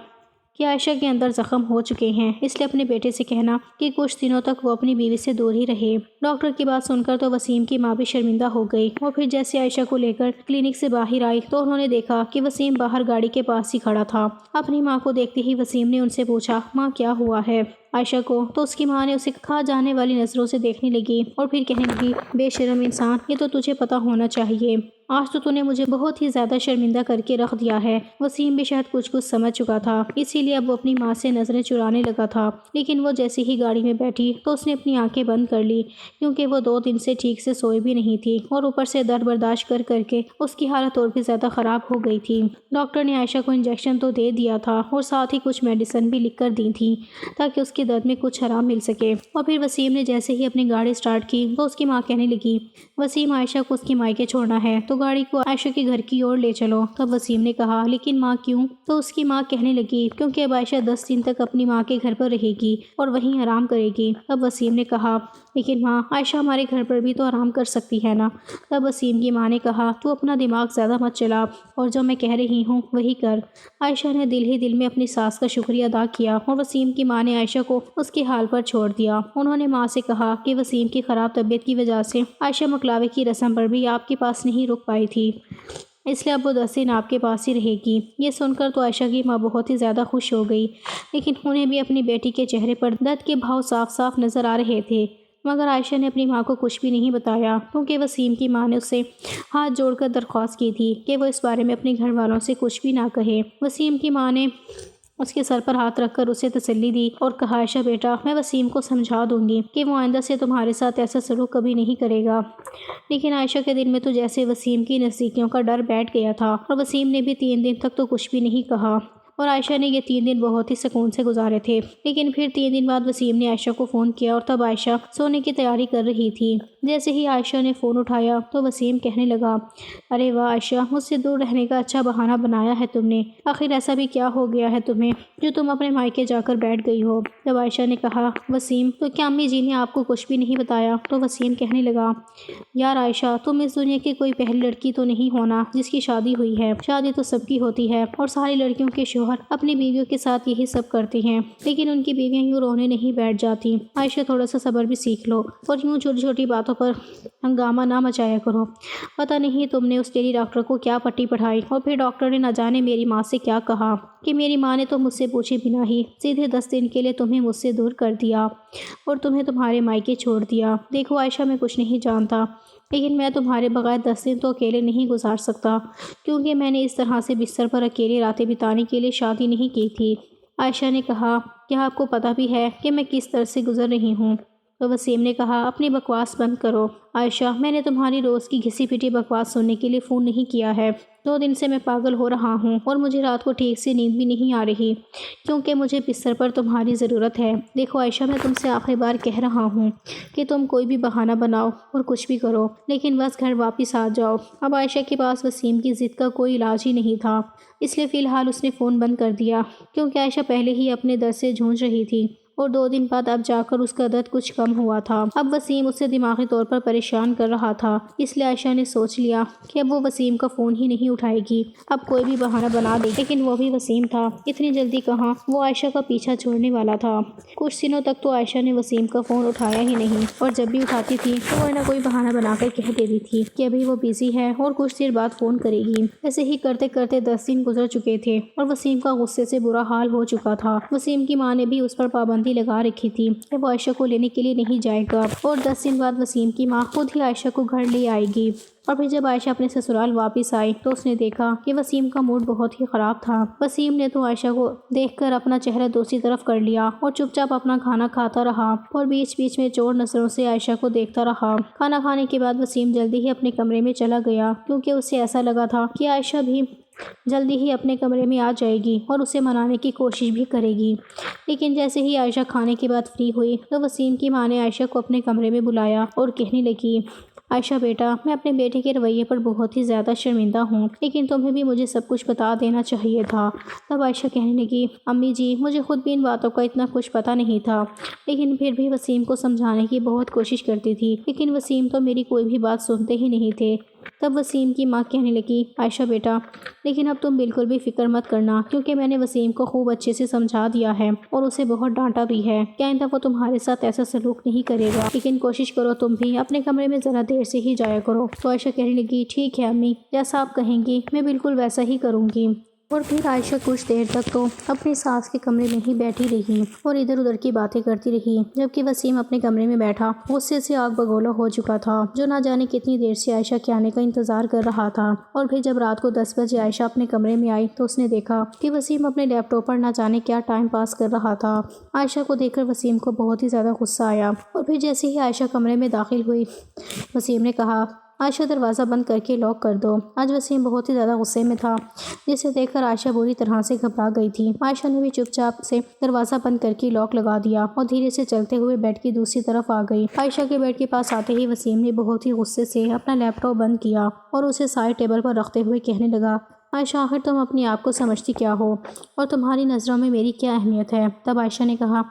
کہ عائشہ کے اندر زخم ہو چکے ہیں، اس لیے اپنے بیٹے سے کہنا کہ کچھ دنوں تک وہ اپنی بیوی سے دور ہی رہے۔ ڈاکٹر کی بات سن کر تو وسیم کی ماں بھی شرمندہ ہو گئی اور پھر جیسے عائشہ کو لے کر کلینک سے باہر آئی تو انہوں نے دیکھا کہ وسیم باہر گاڑی کے پاس ہی کھڑا تھا۔ اپنی ماں کو دیکھتے ہی وسیم نے ان سے پوچھا ماں کیا ہوا ہے عائشہ کو؟ تو اس کی ماں نے اسے کھا جانے والی نظروں سے دیکھنے لگی اور پھر کہنے لگی بے شرم انسان، یہ تو تجھے پتہ ہونا چاہیے، آج تو نے مجھے بہت ہی زیادہ شرمندہ کر کے رکھ دیا ہے۔ وسیم بھی شاید کچھ سمجھ چکا تھا، اسی لیے اب وہ اپنی ماں سے نظریں چرانے لگا تھا، لیکن وہ جیسے ہی گاڑی میں بیٹھی تو اس نے اپنی آنکھیں بند کر لی کیونکہ وہ 2 دن سے ٹھیک سے سوئی بھی نہیں تھی اور اوپر سے درد برداشت کر کر کے اس کی حالت اور بھی زیادہ خراب ہو گئی تھی۔ ڈاکٹر نے عائشہ کو انجیکشن تو دے دیا تھا اور ساتھ ہی کچھ میڈیسن بھی لکھ کر دی تھی تاکہ اس کے درد میں کچھ آرام مل سکے۔ اور پھر وسیم نے جیسے ہی اپنی گاڑی سٹارٹ کی تو اس کی ماں کہنے لگی وسیم عائشہ کو اس کی مائکے چھوڑنا ہے تو گاڑی کو عائشہ کے گھر کی اور لے چلو۔ تب وسیم نے کہا لیکن ماں کیوں؟ تو اس کی ماں کہنے لگی کیونکہ اب عائشہ 10 دن تک اپنی ماں کے گھر پر رہے گی اور وہیں آرام کرے گی۔ تب وسیم نے کہا لیکن ماں عائشہ ہمارے گھر پر بھی تو آرام کر سکتی ہے نا؟ تب وسیم کی ماں نے کہا تو اپنا دماغ زیادہ مت چلا اور جو میں کہہ رہی ہوں وہی کر۔ عائشہ نے دل ہی دل میں اپنی ساس کا شکریہ ادا کیا اور وسیم کی ماں نے عائشہ کو اس کے حال پر چھوڑ دیا۔ انہوں نے ماں سے کہا کہ وسیم کی خراب طبیعت کی وجہ سے عائشہ مکلاوے کی رسم پر بھی آپ کے پاس نہیں رک پائی تھی، اس لیے اب وہ 10 دن آپ کے پاس ہی رہے گی۔ یہ سن کر تو عائشہ کی ماں بہت ہی زیادہ خوش ہو گئی، لیکن انہیں بھی اپنی بیٹی کے چہرے پر درد کے بھاؤ صاف صاف نظر آ رہے تھے، مگر عائشہ نے اپنی ماں کو کچھ بھی نہیں بتایا کیونکہ وسیم کی ماں نے اس سے ہاتھ جوڑ کر درخواست کی تھی کہ وہ اس بارے میں اپنے گھر والوں سے کچھ بھی نہ کہے۔ وسیم کی ماں نے اس کے سر پر ہاتھ رکھ کر اسے تسلی دی اور کہا عائشہ بیٹا میں وسیم کو سمجھا دوں گی کہ وہ آئندہ سے تمہارے ساتھ ایسا سلوک کبھی نہیں کرے گا۔ لیکن عائشہ کے دل میں تو جیسے وسیم کی نزدیکیوں کا ڈر بیٹھ گیا تھا اور وسیم نے بھی 3 دن تک تو کچھ بھی نہیں کہا اور عائشہ نے یہ 3 دن بہت ہی سکون سے گزارے تھے۔ لیکن پھر 3 دن بعد وسیم نے عائشہ کو فون کیا اور تب عائشہ سونے کی تیاری کر رہی تھی۔ جیسے ہی عائشہ نے فون اٹھایا تو وسیم کہنے لگا ارے واہ عائشہ، مجھ سے دور رہنے کا اچھا بہانہ بنایا ہے تم نے، آخر ایسا بھی کیا ہو گیا ہے تمہیں جو تم اپنے مائکے جا کر بیٹھ گئی ہو؟ جب عائشہ نے کہا وسیم تو کیا امی جی نے آپ کو کچھ بھی نہیں بتایا؟ تو وسیم کہنے لگا یار عائشہ تم اس دنیا کی کوئی پہلی لڑکی تو نہیں ہونا جس کی شادی ہوئی ہے، شادی تو سب کی ہوتی ہے اور ساری لڑکیوں کے شوہر اپنی بیویوں کے ساتھ یہی سب کرتے ہیں، لیکن ان کی بیویاں یوں رونے نہیں بیٹھ جاتی۔ عائشہ تھوڑا سا صبر بھی سیکھ لو اور یوں چھوٹی چھوٹی باتوں پر ہنگامہ نہ مچایا کرو۔ پتہ نہیں تم نے اس لیڈی ڈاکٹر کو کیا پٹی پڑھائی اور پھر ڈاکٹر نے نہ جانے میری ماں سے کیا کہا کہ میری ماں نے تو مجھ سے پوچھے بنا ہی سیدھے 10 دن کے لیے تمہیں مجھ سے دور کر دیا اور تمہیں تمہارے مائکے چھوڑ دیا۔ دیکھو عائشہ میں کچھ نہیں جانتا، لیکن میں تمہارے بغیر 10 دن تو اکیلے نہیں گزار سکتا کیونکہ میں نے اس طرح سے بستر پر اکیلے راتیں بتانے کے لیے شادی نہیں کی تھی۔ عائشہ نے کہا کیا آپ کو پتہ بھی ہے کہ میں کس طرح سے گزر رہی ہوں؟ تو وسیم نے کہا اپنی بکواس بند کرو عائشہ، میں نے تمہاری روز کی گھسی پٹی بکواس سننے کے لیے فون نہیں کیا ہے۔ 2 دن سے میں پاگل ہو رہا ہوں اور مجھے رات کو ٹھیک سے نیند بھی نہیں آ رہی کیونکہ مجھے بستر پر تمہاری ضرورت ہے۔ دیکھو عائشہ میں تم سے آخری بار کہہ رہا ہوں کہ تم کوئی بھی بہانہ بناؤ اور کچھ بھی کرو لیکن بس گھر واپس آ جاؤ۔ اب عائشہ کے پاس وسیم کی ضد کا کوئی علاج ہی نہیں تھا، اس لیے فی الحال اس نے فون بند کر دیا کیونکہ عائشہ پہلے ہی اپنے درد سے جھونج رہی تھی اور 2 دن بعد اب جا کر اس کا درد کچھ کم ہوا تھا۔ اب وسیم اسے دماغی طور پر پریشان کر رہا تھا، اس لیے عائشہ نے سوچ لیا کہ اب وہ وسیم کا فون ہی نہیں اٹھائے گی، اب کوئی بھی بہانہ بنا دے گی۔ لیکن وہ بھی وسیم تھا، اتنی جلدی کہاں وہ عائشہ کا پیچھا چھوڑنے والا تھا۔ کچھ دنوں تک تو عائشہ نے وسیم کا فون اٹھایا ہی نہیں اور جب بھی اٹھاتی تھی تو کوئی نہ کوئی بہانہ بنا کر کہہ دیتی تھی کہ ابھی وہ بزی ہے اور کچھ دیر بعد فون کرے گی۔ ایسے ہی کرتے کرتے 10 دن گزر چکے تھے اور وسیم کا غصے سے برا حال ہو چکا تھا۔ وسیم کی ماں نے بھی اس پر پابندی لگا رکھی تھی کہ وہ عائشہ کو لینے کے لیے نہیں جائے گا اور 10 دن بعد وسیم کی ماں خود ہی عائشہ کو گھر لے آئے گی۔ اور پھر جب عائشہ اپنے سسرال واپس آئی تو اس نے دیکھا کہ وسیم کا موڈ بہت ہی خراب تھا۔ وسیم نے تو عائشہ کو دیکھ کر اپنا چہرہ دوسری طرف کر لیا اور چپ چاپ اپنا کھانا کھاتا رہا اور بیچ بیچ میں چور نظروں سے عائشہ کو دیکھتا رہا۔ کھانا کھانے کے بعد وسیم جلدی ہی اپنے کمرے میں چلا گیا کیونکہ اسے ایسا لگا تھا کہ عائشہ بھی جلدی ہی اپنے کمرے میں آ جائے گی اور اسے منانے کی کوشش بھی کرے گی۔ لیکن جیسے ہی عائشہ کھانے کے بعد فری ہوئی تو وسیم کی ماں نے عائشہ کو اپنے کمرے میں بلایا اور کہنے لگی، عائشہ بیٹا، میں اپنے بیٹے کے رویے پر بہت ہی زیادہ شرمندہ ہوں، لیکن تمہیں بھی مجھے سب کچھ بتا دینا چاہیے تھا۔ تب عائشہ کہنے لگی، امی جی، مجھے خود بھی ان باتوں کا اتنا کچھ پتہ نہیں تھا، لیکن پھر بھی وسیم کو سمجھانے کی بہت کوشش کرتی تھی، لیکن وسیم تو میری کوئی بھی بات سنتے ہی نہیں تھے۔ تب وسیم کی ماں کہنے لگی، عائشہ بیٹا، لیکن اب تم بالکل بھی فکر مت کرنا، کیونکہ میں نے وسیم کو خوب اچھے سے سمجھا دیا ہے اور اسے بہت ڈانٹا بھی ہے کہ آئندہ وہ تمہارے ساتھ ایسا سلوک نہیں کرے گا، لیکن کوشش کرو تم بھی اپنے کمرے میں ذرا دیر سے ہی جایا کرو۔ تو عائشہ کہنے لگی، ٹھیک ہے امی، جیسا آپ کہیں گی میں بالکل ویسا ہی کروں گی۔ اور پھر عائشہ کچھ دیر تک تو اپنی ساس کے کمرے میں ہی بیٹھی رہی اور ادھر ادھر کی باتیں کرتی رہی، جبکہ وسیم اپنے کمرے میں بیٹھا غصے سے آگ بگولا ہو چکا تھا، جو نہ جانے کتنی دیر سے عائشہ کے آنے کا انتظار کر رہا تھا۔ اور پھر جب رات کو 10 بجے عائشہ اپنے کمرے میں آئی تو اس نے دیکھا کہ وسیم اپنے لیپ ٹاپ پر نہ جانے کیا ٹائم پاس کر رہا تھا۔ عائشہ کو دیکھ کر وسیم کو بہت ہی زیادہ غصہ آیا، اور پھر جیسے ہی عائشہ کمرے میں داخل ہوئی وسیم نے کہا، عائشہ دروازہ بند کر کے لاک کر دو۔ آج وسیم بہت ہی زیادہ غصے میں تھا، جسے دیکھ کر عائشہ بری طرح سے گھبرا گئی تھی۔ عائشہ نے بھی چپ چاپ سے دروازہ بند کر کے لاک لگا دیا اور دھیرے سے چلتے ہوئے بیڈ کی دوسری طرف آ گئی۔ عائشہ کے بیڈ کے پاس آتے ہی وسیم نے بہت ہی غصے سے اپنا لیپ ٹاپ بند کیا اور اسے سائڈ ٹیبل پر رکھتے ہوئے کہنے لگا، عائشہ، آخر تم اپنے آپ کو سمجھتی کیا ہو اور تمہاری نظروں میں میری کیا اہمیت ہے؟ تب عائشہ نے کہا،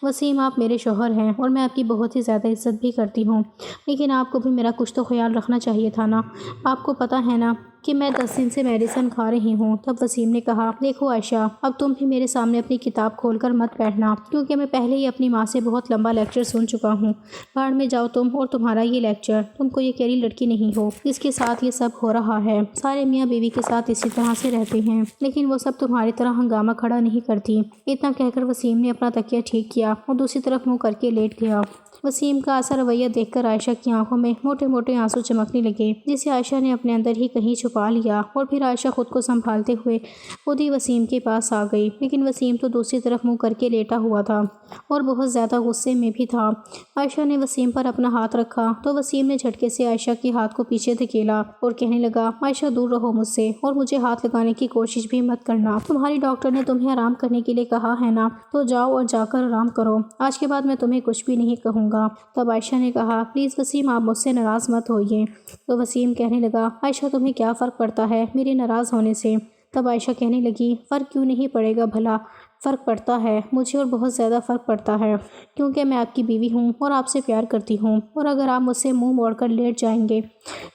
وسیم، آپ میرے شوہر ہیں اور میں آپ کی بہت ہی زیادہ عزت بھی کرتی ہوں، لیکن آپ کو بھی میرا کچھ تو خیال رکھنا چاہیے تھا نا۔ آپ کو پتہ ہے نا کہ میں 10 دن سے میڈیسن کھا رہی ہوں۔ تب وسیم نے کہا، دیکھو عائشہ، اب تم بھی میرے سامنے اپنی کتاب کھول کر مت بیٹھنا، کیونکہ میں پہلے ہی اپنی ماں سے بہت لمبا لیکچر سن چکا ہوں۔ باہر میں جاؤ تم اور تمہارا یہ لیکچر، تم کوئی اکیلی لڑکی نہیں ہو جس کے ساتھ یہ سب ہو رہا ہے، سارے میاں بیوی کے ساتھ اسی طرح سے رہتے ہیں، لیکن وہ سب تمہاری طرح ہنگامہ کھڑا نہیں کرتی۔ اتنا کہہ کر وسیم نے اپنا تکیہ ٹھیک کیا اور دوسری طرف منہ کر کے لیٹ گیا۔ وسیم کا ایسا رویہ دیکھ کر عائشہ کی آنکھوں میں موٹے موٹے آنسو چمکنے لگے، جسے عائشہ نے اپنے اندر ہی کہیں چھپا لیا، اور پھر عائشہ خود کو سنبھالتے ہوئے خود ہی وسیم کے پاس آ گئی، لیکن وسیم تو دوسری طرف منہ کر کے لیٹا ہوا تھا اور بہت زیادہ غصے میں بھی تھا۔ عائشہ نے وسیم پر اپنا ہاتھ رکھا تو وسیم نے جھٹکے سے عائشہ کے ہاتھ کو پیچھے دھکیلا اور کہنے لگا، عائشہ، دور رہو مجھ سے اور مجھے ہاتھ لگانے کی کوشش بھی مت کرنا۔ تمہاری ڈاکٹر نے تمہیں آرام کرنے کے لیے کہا ہے نا، تو جاؤ اور جا کر آرام کرو، آج کے بعد میں تمہیں کچھ بھی نہیں کہوں گا۔ تب عائشہ نے کہا، پلیز وسیم، آپ مجھ سے ناراض مت ہوئیے۔ تو وسیم کہنے لگا، عائشہ، تمہیں کیا فرق پڑتا ہے میرے ناراض ہونے سے؟ تب عائشہ کہنے لگی، فرق کیوں نہیں پڑے گا بھلا، فرق پڑتا ہے مجھے، اور بہت زیادہ فرق پڑتا ہے، کیونکہ میں آپ کی بیوی ہوں اور آپ سے پیار کرتی ہوں، اور اگر آپ مجھ سے منہ موڑ کر لیٹ جائیں گے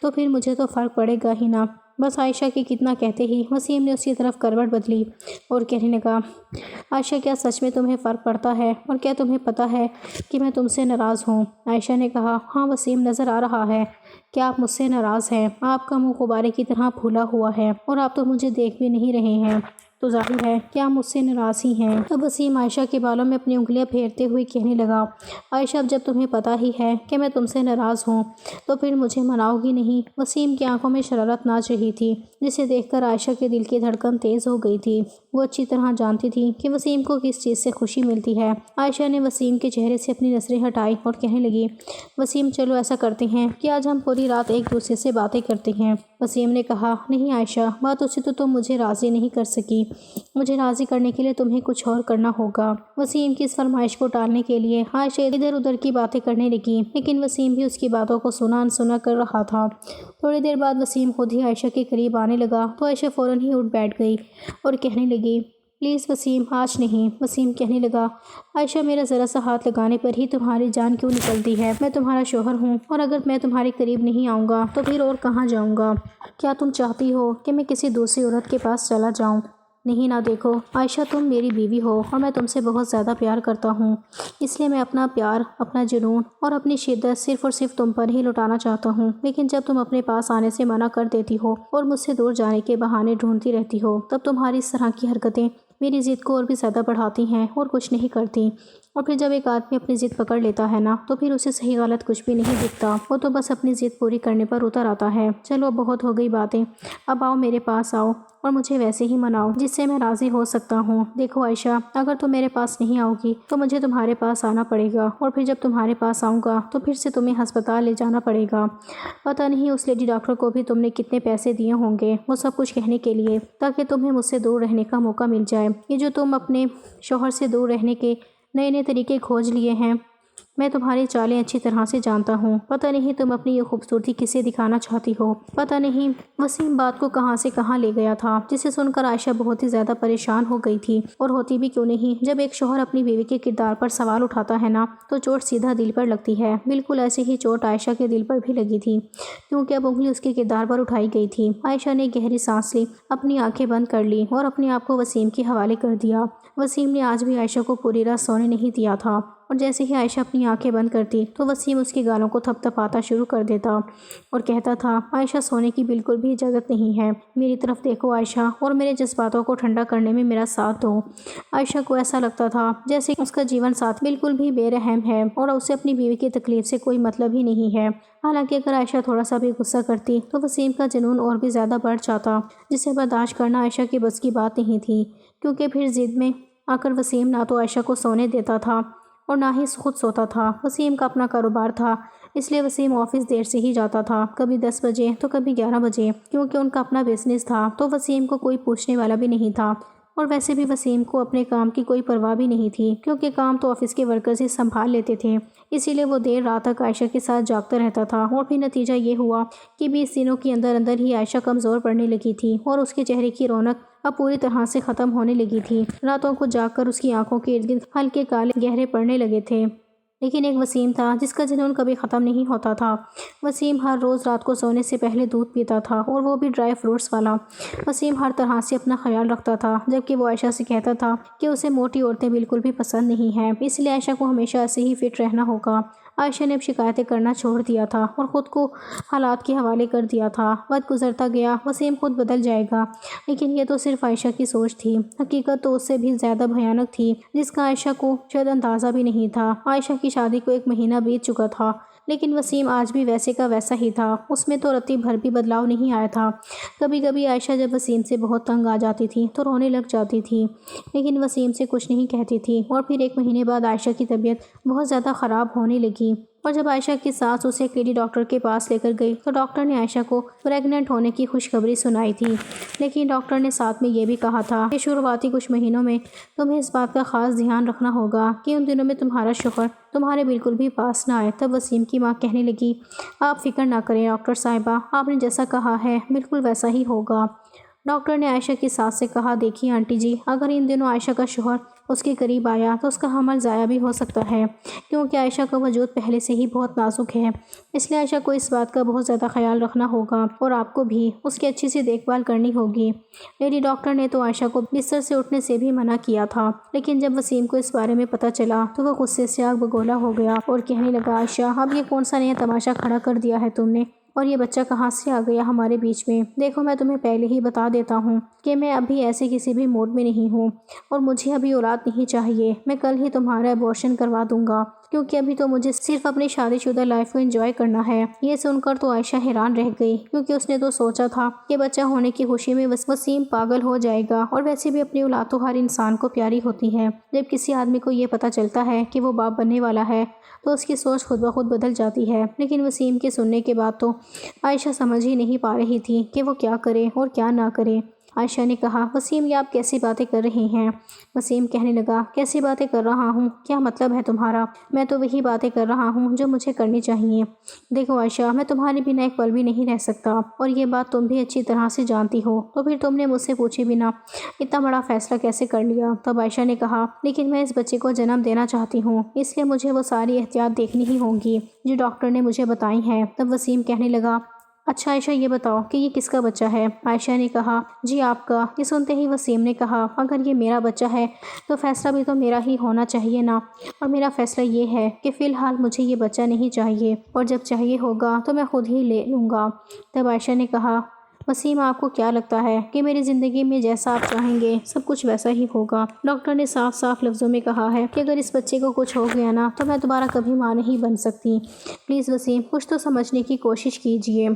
تو پھر مجھے تو فرق پڑے گا ہی نا۔ بس عائشہ کے کتنا کہتے ہی وسیم نے اس کی طرف کروٹ بدلی اور کہنے لگا، عائشہ، کیا سچ میں تمہیں فرق پڑتا ہے اور کیا تمہیں پتہ ہے کہ میں تم سے ناراض ہوں؟ عائشہ نے کہا، ہاں وسیم، نظر آ رہا ہے کہ آپ مجھ سے ناراض ہیں، آپ کا منہ غبارے کی طرح پھولا ہوا ہے اور آپ تو مجھے دیکھ بھی نہیں رہے ہیں، تو ظاہر ہے کہ آپ مجھ سے ناراض ہی ہیں۔ تب وسیم عائشہ کے بالوں میں اپنی انگلیاں پھیرتے ہوئے کہنے لگا، عائشہ، اب جب تمہیں پتہ ہی ہے کہ میں تم سے ناراض ہوں تو پھر مجھے مناؤ گی نہیں؟ وسیم کی آنکھوں میں شرارت ناچ رہی تھی، جسے دیکھ کر عائشہ کے دل کی دھڑکن تیز ہو گئی تھی۔ وہ اچھی طرح جانتی تھی کہ وسیم کو کس چیز سے خوشی ملتی ہے۔ عائشہ نے وسیم کے چہرے سے اپنی نظریں ہٹائی اور کہنے لگی، وسیم، چلو ایسا کرتے ہیں کہ آج ہم پوری رات ایک دوسرے سے باتیں کرتے ہیں۔ وسیم نے کہا، نہیں عائشہ، باتوں سے تو تم مجھے راضی نہیں کر سکی، مجھے راضی کرنے کے لیے تمہیں کچھ اور کرنا ہوگا۔ وسیم کی اس فرمائش کو ٹالنے کے لیے عائشہ ادھر ادھر کی باتیں کرنے لگی، لیکن وسیم بھی اس کی باتوں کو سنا انسنا کر رہا تھا۔ تھوڑی دیر بعد وسیم خود ہی عائشہ کے قریب آنے لگا تو عائشہ فوراً ہی اٹھ بیٹھ گئی اور کہنے لگی، پلیز وسیم، آج نہیں۔ وسیم کہنے لگا، عائشہ، میرا ذرا سا ہاتھ لگانے پر ہی تمہاری جان کیوں نکلتی ہے؟ میں تمہارا شوہر ہوں، اور اگر میں تمہارے قریب نہیں آؤں گا تو پھر اور کہاں جاؤں گا؟ کیا تم چاہتی ہو کہ میں کسی دوسری عورت کے پاس چلا جاؤں؟ نہیں نہ، دیکھو عائشہ، تم میری بیوی ہو اور میں تم سے بہت زیادہ پیار کرتا ہوں، اس لیے میں اپنا پیار، اپنا جنون اور اپنی شدت صرف اور صرف تم پر ہی لٹانا چاہتا ہوں، لیکن جب تم اپنے پاس آنے سے منع کر دیتی ہو اور مجھ سے دور جانے کے بہانے ڈھونڈتی رہتی ہو، تب تمہاری اس طرح کی حرکتیں میری ضد کو اور بھی زیادہ بڑھاتی ہیں اور کچھ نہیں کرتی۔ اور پھر جب ایک آدمی اپنی ضد پکڑ لیتا ہے نا تو پھر اسے صحیح غلط کچھ بھی نہیں دکھتا، وہ تو بس اپنی ضد پوری کرنے پر اتر آتا ہے۔ چلو اب بہت ہو گئی باتیں، اب آؤ میرے پاس آؤ اور مجھے ویسے ہی مناؤ جس سے میں راضی ہو سکتا ہوں۔ دیکھو عائشہ، اگر تم میرے پاس نہیں آؤ گی تو مجھے تمہارے پاس آنا پڑے گا، اور پھر جب تمہارے پاس آؤں گا تو پھر سے تمہیں ہسپتال لے جانا پڑے گا۔ پتہ نہیں اس لیڈی ڈاکٹر کو بھی تم نے کتنے پیسے دیے ہوں گے وہ سب کچھ کہنے کے لیے، تاکہ تمہیں مجھ سے دور رہنے کا موقع مل جائے۔ یہ جو تم اپنے شوہر سے دور رہنے کے نئے نئے طریقے کھوج لیے ہیں، میں تمہاری چالیں اچھی طرح سے جانتا ہوں۔ پتہ نہیں تم اپنی یہ خوبصورتی کسے دکھانا چاہتی ہو۔ پتہ نہیں وسیم بات کو کہاں سے کہاں لے گیا تھا، جسے سن کر عائشہ بہت ہی زیادہ پریشان ہو گئی تھی، اور ہوتی بھی کیوں نہیں۔ جب ایک شوہر اپنی بیوی کے کردار پر سوال اٹھاتا ہے نا، تو چوٹ سیدھا دل پر لگتی ہے۔ بالکل ایسی ہی چوٹ عائشہ کے دل پر بھی لگی تھی، کیونکہ اب انگلی اس کے کردار پر اٹھائی گئی تھی۔ عائشہ نے گہری سانس لی، اپنی آنکھیں بند کر لی اور اپنے آپ کو وسیم کے حوالے کر دیا۔ وسیم نے آج بھی عائشہ کو پوری رات سونے نہیں دیا تھا، اور جیسے ہی عائشہ اپنی آنکھیں بند کرتی تو وسیم اس کے گالوں کو تھپ تھپاتا شروع کر دیتا اور کہتا تھا، عائشہ سونے کی بالکل بھی اجازت نہیں ہے، میری طرف دیکھو عائشہ، اور میرے جذباتوں کو ٹھنڈا کرنے میں میرا ساتھ دو۔ عائشہ کو ایسا لگتا تھا جیسے اس کا جیون ساتھ بالکل بھی بے رحم ہے اور اسے اپنی بیوی کی تکلیف سے کوئی مطلب ہی نہیں ہے۔ حالانکہ اگر عائشہ تھوڑا سا بھی غصہ کرتی تو وسیم کا جنون اور بھی زیادہ بڑھ جاتا، جسے برداشت کرنا عائشہ کی بس کی بات نہیں تھی، کیونکہ پھر ضد میں آ کر وسیم نہ تو عائشہ کو سونے دیتا تھا اور نہ ہی خود سوتا تھا۔ وسیم کا اپنا کاروبار تھا، اس لیے وسیم آفس دیر سے ہی جاتا تھا، کبھی 10 بجے تو کبھی 11 بجے، کیونکہ ان کا اپنا بزنس تھا تو وسیم کو کوئی پوچھنے والا بھی نہیں تھا۔ اور ویسے بھی وسیم کو اپنے کام کی کوئی پرواہ بھی نہیں تھی، کیونکہ کام تو آفس کے ورکرز ہی سنبھال لیتے تھے، اسی لیے وہ دیر رات تک عائشہ کے ساتھ جاگتا رہتا تھا۔ اور پھر نتیجہ یہ ہوا کہ 20 دنوں کے اندر اندر ہی عائشہ کمزور پڑنے لگی تھی اور اس کے چہرے کی رونق اب پوری طرح سے ختم ہونے لگی تھی۔ راتوں کو جاگ کر اس کی آنکھوں کے ارد گرد ہلکے کالے گہرے پڑنے لگے تھے۔ لیکن ایک وسیم تھا جس کا جنون کبھی ختم نہیں ہوتا تھا۔ وسیم ہر روز رات کو سونے سے پہلے دودھ پیتا تھا، اور وہ بھی ڈرائی فروٹس والا۔ وسیم ہر طرح سے اپنا خیال رکھتا تھا، جبکہ وہ عائشہ سے کہتا تھا کہ اسے موٹی عورتیں بالکل بھی پسند نہیں ہیں، اس لیے عائشہ کو ہمیشہ ایسے ہی فٹ رہنا ہوگا۔ عائشہ نے اب شکایتیں کرنا چھوڑ دیا تھا اور خود کو حالات کے حوالے کر دیا تھا۔ وقت گزرتا گیا، وسیم خود بدل جائے گا، لیکن یہ تو صرف عائشہ کی سوچ تھی، حقیقت تو اس سے بھی زیادہ بھیانک تھی، جس کا عائشہ کو شاید اندازہ بھی نہیں تھا۔ عائشہ کی شادی کو 1 مہینہ بیت چکا تھا، لیکن وسیم آج بھی ویسے کا ویسا ہی تھا، اس میں تو رتی بھر بھی بدلاؤ نہیں آیا تھا۔ کبھی کبھی عائشہ جب وسیم سے بہت تنگ آ جاتی تھی تو رونے لگ جاتی تھی، لیکن وسیم سے کچھ نہیں کہتی تھی۔ اور پھر 1 مہینے بعد عائشہ کی طبیعت بہت زیادہ خراب ہونے لگی، اور جب عائشہ کی ساس اسے ایک لیڈی ڈاکٹر کے پاس لے کر گئی تو ڈاکٹر نے عائشہ کو پریگننٹ ہونے کی خوشخبری سنائی تھی، لیکن ڈاکٹر نے ساتھ میں یہ بھی کہا تھا کہ شروعاتی کچھ مہینوں میں تمہیں اس بات کا خاص دھیان رکھنا ہوگا کہ ان دنوں میں تمہارا شوہر تمہارے بالکل بھی پاس نہ آئے۔ تب وسیم کی ماں کہنے لگی، آپ فکر نہ کریں ڈاکٹر صاحبہ، آپ نے جیسا کہا ہے بالکل ویسا ہی ہوگا۔ ڈاکٹر نے عائشہ کی ساس سے کہا، دیکھیے آنٹی جی، اگر ان دنوں عائشہ کا شوہر اس کے قریب آیا تو اس کا حمل ضائع بھی ہو سکتا ہے، کیونکہ عائشہ کا وجود پہلے سے ہی بہت نازک ہے، اس لیے عائشہ کو اس بات کا بہت زیادہ خیال رکھنا ہوگا، اور آپ کو بھی اس کی اچھی سی دیکھ بھال کرنی ہوگی۔ لیڈی ڈاکٹر نے تو عائشہ کو بستر سے اٹھنے سے بھی منع کیا تھا، لیکن جب وسیم کو اس بارے میں پتہ چلا تو وہ غصے سے آگ بگولا ہو گیا اور کہنے لگا، عائشہ اب یہ کون سا نیا تماشا کھڑا کر دیا ہے تم نے، اور یہ بچہ کہاں سے آ گیا ہمارے بیچ میں؟ دیکھو میں تمہیں پہلے ہی بتا دیتا ہوں کہ میں ابھی ایسے کسی بھی موڈ میں نہیں ہوں، اور مجھے ابھی اولاد نہیں چاہیے، میں کل ہی تمہارا ابورشن کروا دوں گا، کیونکہ ابھی تو مجھے صرف اپنی شادی شدہ لائف کو انجوائے کرنا ہے۔ یہ سن کر تو عائشہ حیران رہ گئی، کیونکہ اس نے تو سوچا تھا کہ بچہ ہونے کی خوشی میں وسیم پاگل ہو جائے گا، اور ویسے بھی اپنی اولاد تو ہر انسان کو پیاری ہوتی ہے۔ جب کسی آدمی کو یہ پتہ چلتا ہے کہ وہ باپ بننے والا ہے تو اس کی سوچ خود بخود بدل جاتی ہے، لیکن وسیم کے سننے کے بعد تو عائشہ سمجھ ہی نہیں پا رہی تھی کہ وہ کیا کرے اور کیا نہ کرے۔ عائشہ نے کہا، وسیم یہ آپ کیسی باتیں کر رہے ہیں؟ وسیم کہنے لگا، کیسی باتیں کر رہا ہوں؟ کیا مطلب ہے تمہارا؟ میں تو وہی باتیں کر رہا ہوں جو مجھے کرنی چاہیے۔ دیکھو عائشہ، میں تمہارے بنا ایک پل بھی نہیں رہ سکتا، اور یہ بات تم بھی اچھی طرح سے جانتی ہو، تو پھر تم نے مجھ سے پوچھے بنا اتنا بڑا فیصلہ کیسے کر لیا؟ تب عائشہ نے کہا، لیکن میں اس بچے کو جنم دینا چاہتی ہوں، اس لیے مجھے وہ ساری احتیاط دیکھنی ہی ہوگی جو ڈاکٹر نے مجھے بتائی ہیں۔ تب وسیم کہنے لگا، اچھا عائشہ یہ بتاؤ کہ یہ کس کا بچہ ہے؟ عائشہ نے کہا، جی آپ کا۔ یہ سنتے ہی وسیم نے کہا، اگر یہ میرا بچہ ہے تو فیصلہ بھی تو میرا ہی ہونا چاہیے نا، اور میرا فیصلہ یہ ہے کہ فی الحال مجھے یہ بچہ نہیں چاہیے، اور جب چاہیے ہوگا تو میں خود ہی لے لوں گا۔ تب عائشہ نے کہا، وسیم آپ کو کیا لگتا ہے کہ میری زندگی میں جیسا آپ چاہیں گے سب کچھ ویسا ہی ہوگا؟ ڈاکٹر نے صاف صاف لفظوں میں کہا ہے کہ اگر اس بچے کو کچھ ہو گیا نا تو میں دوبارہ کبھی ماں نہیں بن سکتی، پلیز وسیم کچھ تو سمجھنے کی کوشش کیجیے۔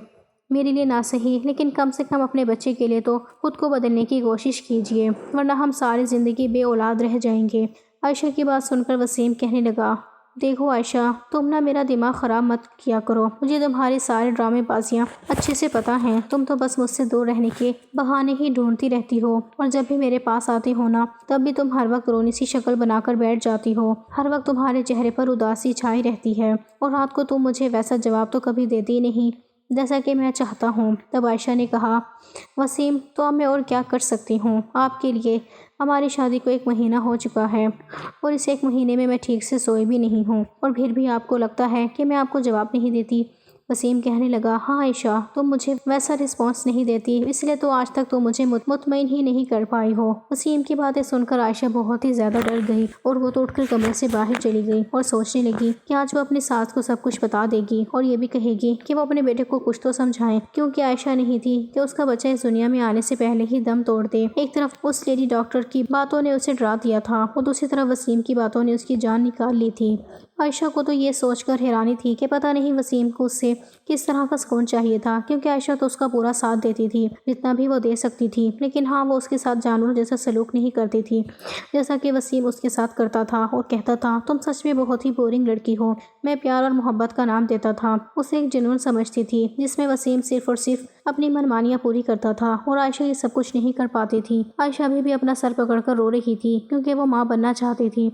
میرے لیے نہ صحیح لیکن کم سے کم اپنے بچے کے لیے تو خود کو بدلنے کی کوشش کیجیے، ورنہ ہم ساری زندگی بے اولاد رہ جائیں گے۔ عائشہ کی بات سن کر وسیم کہنے لگا، دیکھو عائشہ، تم نہ میرا دماغ خراب مت کیا کرو، مجھے تمہاری سارے ڈرامے بازیاں اچھے سے پتہ ہیں، تم تو بس مجھ سے دور رہنے کے بہانے ہی ڈھونڈتی رہتی ہو، اور جب بھی میرے پاس آتی ہو نا تب بھی تم ہر وقت رونی سی شکل بنا کر بیٹھ جاتی ہو، ہر وقت تمہارے چہرے پر اداسی چھائی رہتی ہے، اور رات کو تم مجھے ویسا جواب تو کبھی دیتی نہیں جیسا کہ میں چاہتا ہوں۔ تب عائشہ نے کہا، وسیم تو اب میں اور کیا کر سکتی ہوں آپ کے لیے، ہماری شادی کو 1 مہینہ ہو چکا ہے اور اس 1 مہینے میں ٹھیک سے سوئی بھی نہیں ہوں، اور پھر بھی آپ کو لگتا ہے کہ میں آپ کو جواب نہیں دیتی۔ وسیم کہنے لگا، ہاں عائشہ، تم مجھے ویسا رسپانس نہیں دیتی، اس لیے تو آج تک تم مجھے مطمئن ہی نہیں کر پائی ہو۔ وسیم کی باتیں سن کر عائشہ بہت ہی زیادہ ڈر گئی اور وہ تو اٹھ کر کمرے سے باہر چلی گئی اور سوچنے لگی کہ آج وہ اپنی ساس کو سب کچھ بتا دے گی اور یہ بھی کہے گی کہ وہ اپنے بیٹے کو کچھ تو سمجھائیں، کیونکہ عائشہ نہیں تھی کہ اس کا بچہ اس دنیا میں آنے سے پہلے ہی دم توڑ دے۔ ایک طرف اس لیڈی ڈاکٹر کی باتوں نے اسے ڈرا دیا تھا اور دوسری طرف وسیم کی باتوں نے اس کی جان نکال لی تھی۔ عائشہ کو تو یہ سوچ کر حیرانی تھی کہ پتہ نہیں وسیم کو اس سے کس طرح کا سکون چاہیے تھا، کیونکہ عائشہ تو اس کا پورا ساتھ دیتی تھی جتنا بھی وہ دے سکتی تھی، لیکن ہاں وہ اس کے ساتھ جانور جیسا سلوک نہیں کرتی تھی جیسا کہ وسیم اس کے ساتھ کرتا تھا، اور کہتا تھا، تم سچ میں بہت ہی بورنگ لڑکی ہو۔ میں پیار اور محبت کا نام دیتا تھا، اسے ایک جنون سمجھتی تھی جس میں وسیم صرف اور صرف اپنی منمانیاں پوری کرتا تھا اور عائشہ یہ سب کچھ نہیں کر پاتی تھی۔ عائشہ ابھی بھی اپنا سر پکڑ کر رو رہی تھی کیونکہ وہ ماں بننا چاہتی تھی،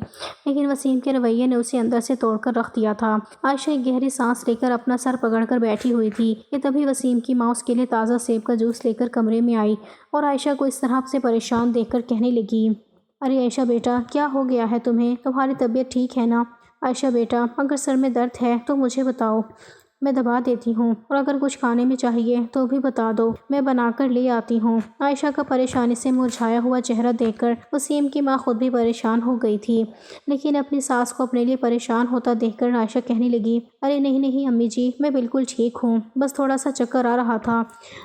لیکن وسیم کے رویے نے اسے اندر سے توڑ کر رکھ دیا تھا۔ عائشہ ایک گہری سانس لے کر اپنا سر پکڑ کر بیٹھی ہوئی تھی کہ تبھی وسیم کی ماں اس کے لیے تازہ سیب کا جوس لے کر کمرے میں آئی اور عائشہ کو اس طرح سے پریشان دیکھ کر کہنے لگی، ارے عائشہ بیٹا، کیا ہو گیا ہے تمہیں؟ تمہاری طبیعت ٹھیک ہے نا؟ عائشہ بیٹا، اگر سر میں درد ہے تو مجھے بتاؤ، میں دبا دیتی ہوں، اور اگر کچھ کھانے میں چاہیے تو بھی بتا دو، میں بنا کر لے آتی ہوں۔ عائشہ کا پریشانی سے مرجھایا ہوا چہرہ دیکھ کر وسیم کی ماں خود بھی پریشان ہو گئی تھی، لیکن اپنی ساس کو اپنے لیے پریشان ہوتا دیکھ کر عائشہ کہنے لگی، ارے نہیں نہیں امی جی، میں بالکل ٹھیک ہوں، بس تھوڑا سا چکر آ رہا تھا۔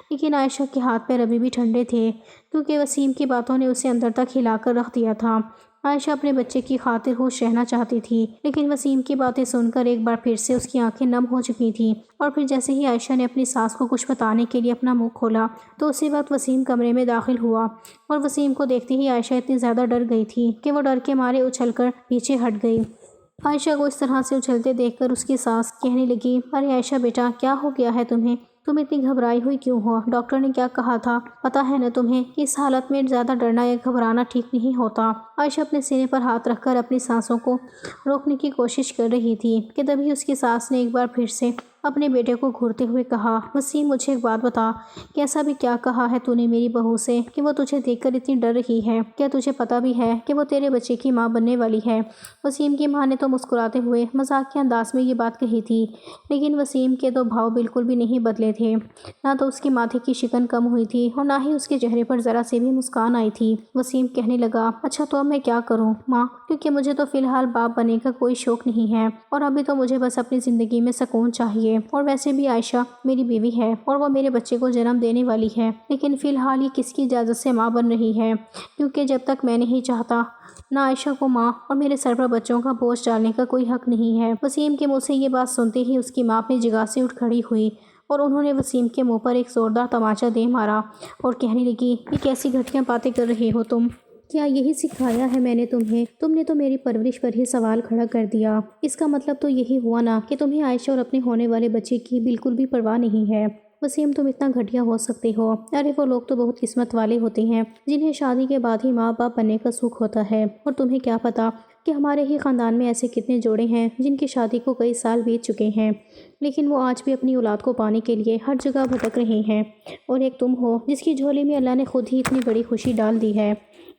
لیکن عائشہ کے ہاتھ پیر ابھی بھی ٹھنڈے تھے کیونکہ وسیم کی باتوں نے اسے اندر تک ہلا کر رکھ دیا تھا۔ عائشہ اپنے بچے کی خاطر ہوش رہنا چاہتی تھی، لیکن وسیم کی باتیں سن کر ایک بار پھر سے اس کی آنکھیں نم ہو چکی تھیں، اور پھر جیسے ہی عائشہ نے اپنی ساس کو کچھ بتانے کے لیے اپنا منہ کھولا تو اسی وقت وسیم کمرے میں داخل ہوا، اور وسیم کو دیکھتے ہی عائشہ اتنی زیادہ ڈر گئی تھی کہ وہ ڈر کے مارے اچھل کر پیچھے ہٹ گئی۔ عائشہ کو اس طرح سے اچھلتے دیکھ کر اس کی ساس کہنے لگی، ارے عائشہ بیٹا، کیا ہو گیا ہے تمہیں؟ تم اتنی گھبرائی ہوئی کیوں ہو؟ ڈاکٹر نے کیا کہا تھا؟ پتہ ہے نا تمہیں کہ اس حالت میں زیادہ ڈرنا یا گھبرانا ٹھیک نہیں ہوتا۔ عائشہ اپنے سینے پر ہاتھ رکھ کر اپنی سانسوں کو روکنے کی کوشش کر رہی تھی کہ تبھی اس کی ساس نے ایک بار پھر سے اپنے بیٹے کو گھورتے ہوئے کہا، وسیم مجھے ایک بات بتا، کہ ایسا بھی کیا کہا ہے تو نے میری بہو سے کہ وہ تجھے دیکھ کر اتنی ڈر رہی ہے؟ کیا تجھے پتہ بھی ہے کہ وہ تیرے بچے کی ماں بننے والی ہے؟ وسیم کی ماں نے تو مسکراتے ہوئے مذاق کے انداز میں یہ بات کہی تھی، لیکن وسیم کے تو بھاؤ بالکل بھی نہیں بدلے تھے، نہ تو اس کے ماتھے کی شکن کم ہوئی تھی اور نہ ہی اس کے چہرے پر ذرا سی بھی مسکان آئی تھی۔ وسیم کہنے لگا، اچھا تو اب میں کیا کروں ماں، کیونکہ مجھے تو فی الحال باپ بننے کا کوئی شوق نہیں ہے، اور ابھی تو مجھے بس اپنی زندگی میں سکون چاہیے، اور ویسے بھی عائشہ میری بیوی ہے اور وہ میرے بچے کو جنم دینے والی ہے، لیکن فی الحال یہ کس کی اجازت سے ماں بن رہی ہے؟ کیونکہ جب تک میں نہیں چاہتا نہ عائشہ کو ماں اور میرے سر پر بچوں کا بوجھ ڈالنے کا کوئی حق نہیں ہے۔ وسیم کے منہ سے یہ بات سنتے ہی اس کی ماں اپنی جگہ سے اٹھ کھڑی ہوئی اور انہوں نے وسیم کے منہ پر ایک زوردار تماچا دے مارا اور کہنے لگی، یہ کیسی گھٹیا باتیں کر رہے ہو تم؟ کیا یہی سکھایا ہے میں نے تمہیں؟ تم نے تو میری پرورش پر ہی سوال کھڑا کر دیا۔ اس کا مطلب تو یہی ہوا نا کہ تمہیں عائشہ اور اپنے ہونے والے بچے کی بالکل بھی پرواہ نہیں ہے۔ وسیم تم اتنا گھٹیا ہو سکتے ہو؟ ارے وہ لوگ تو بہت قسمت والے ہوتے ہیں جنہیں شادی کے بعد ہی ماں باپ بننے کا سکھ ہوتا ہے، اور تمہیں کیا پتا کہ ہمارے ہی خاندان میں ایسے کتنے جوڑے ہیں جن کی شادی کو کئی سال بیت چکے ہیں، لیکن وہ آج بھی اپنی اولاد کو پانے کے لیے ہر جگہ بھٹک رہے ہیں، اور ایک تم ہو جس کی جھولی میں اللہ نے خود ہی اتنی بڑی خوشی ڈال دی ہے،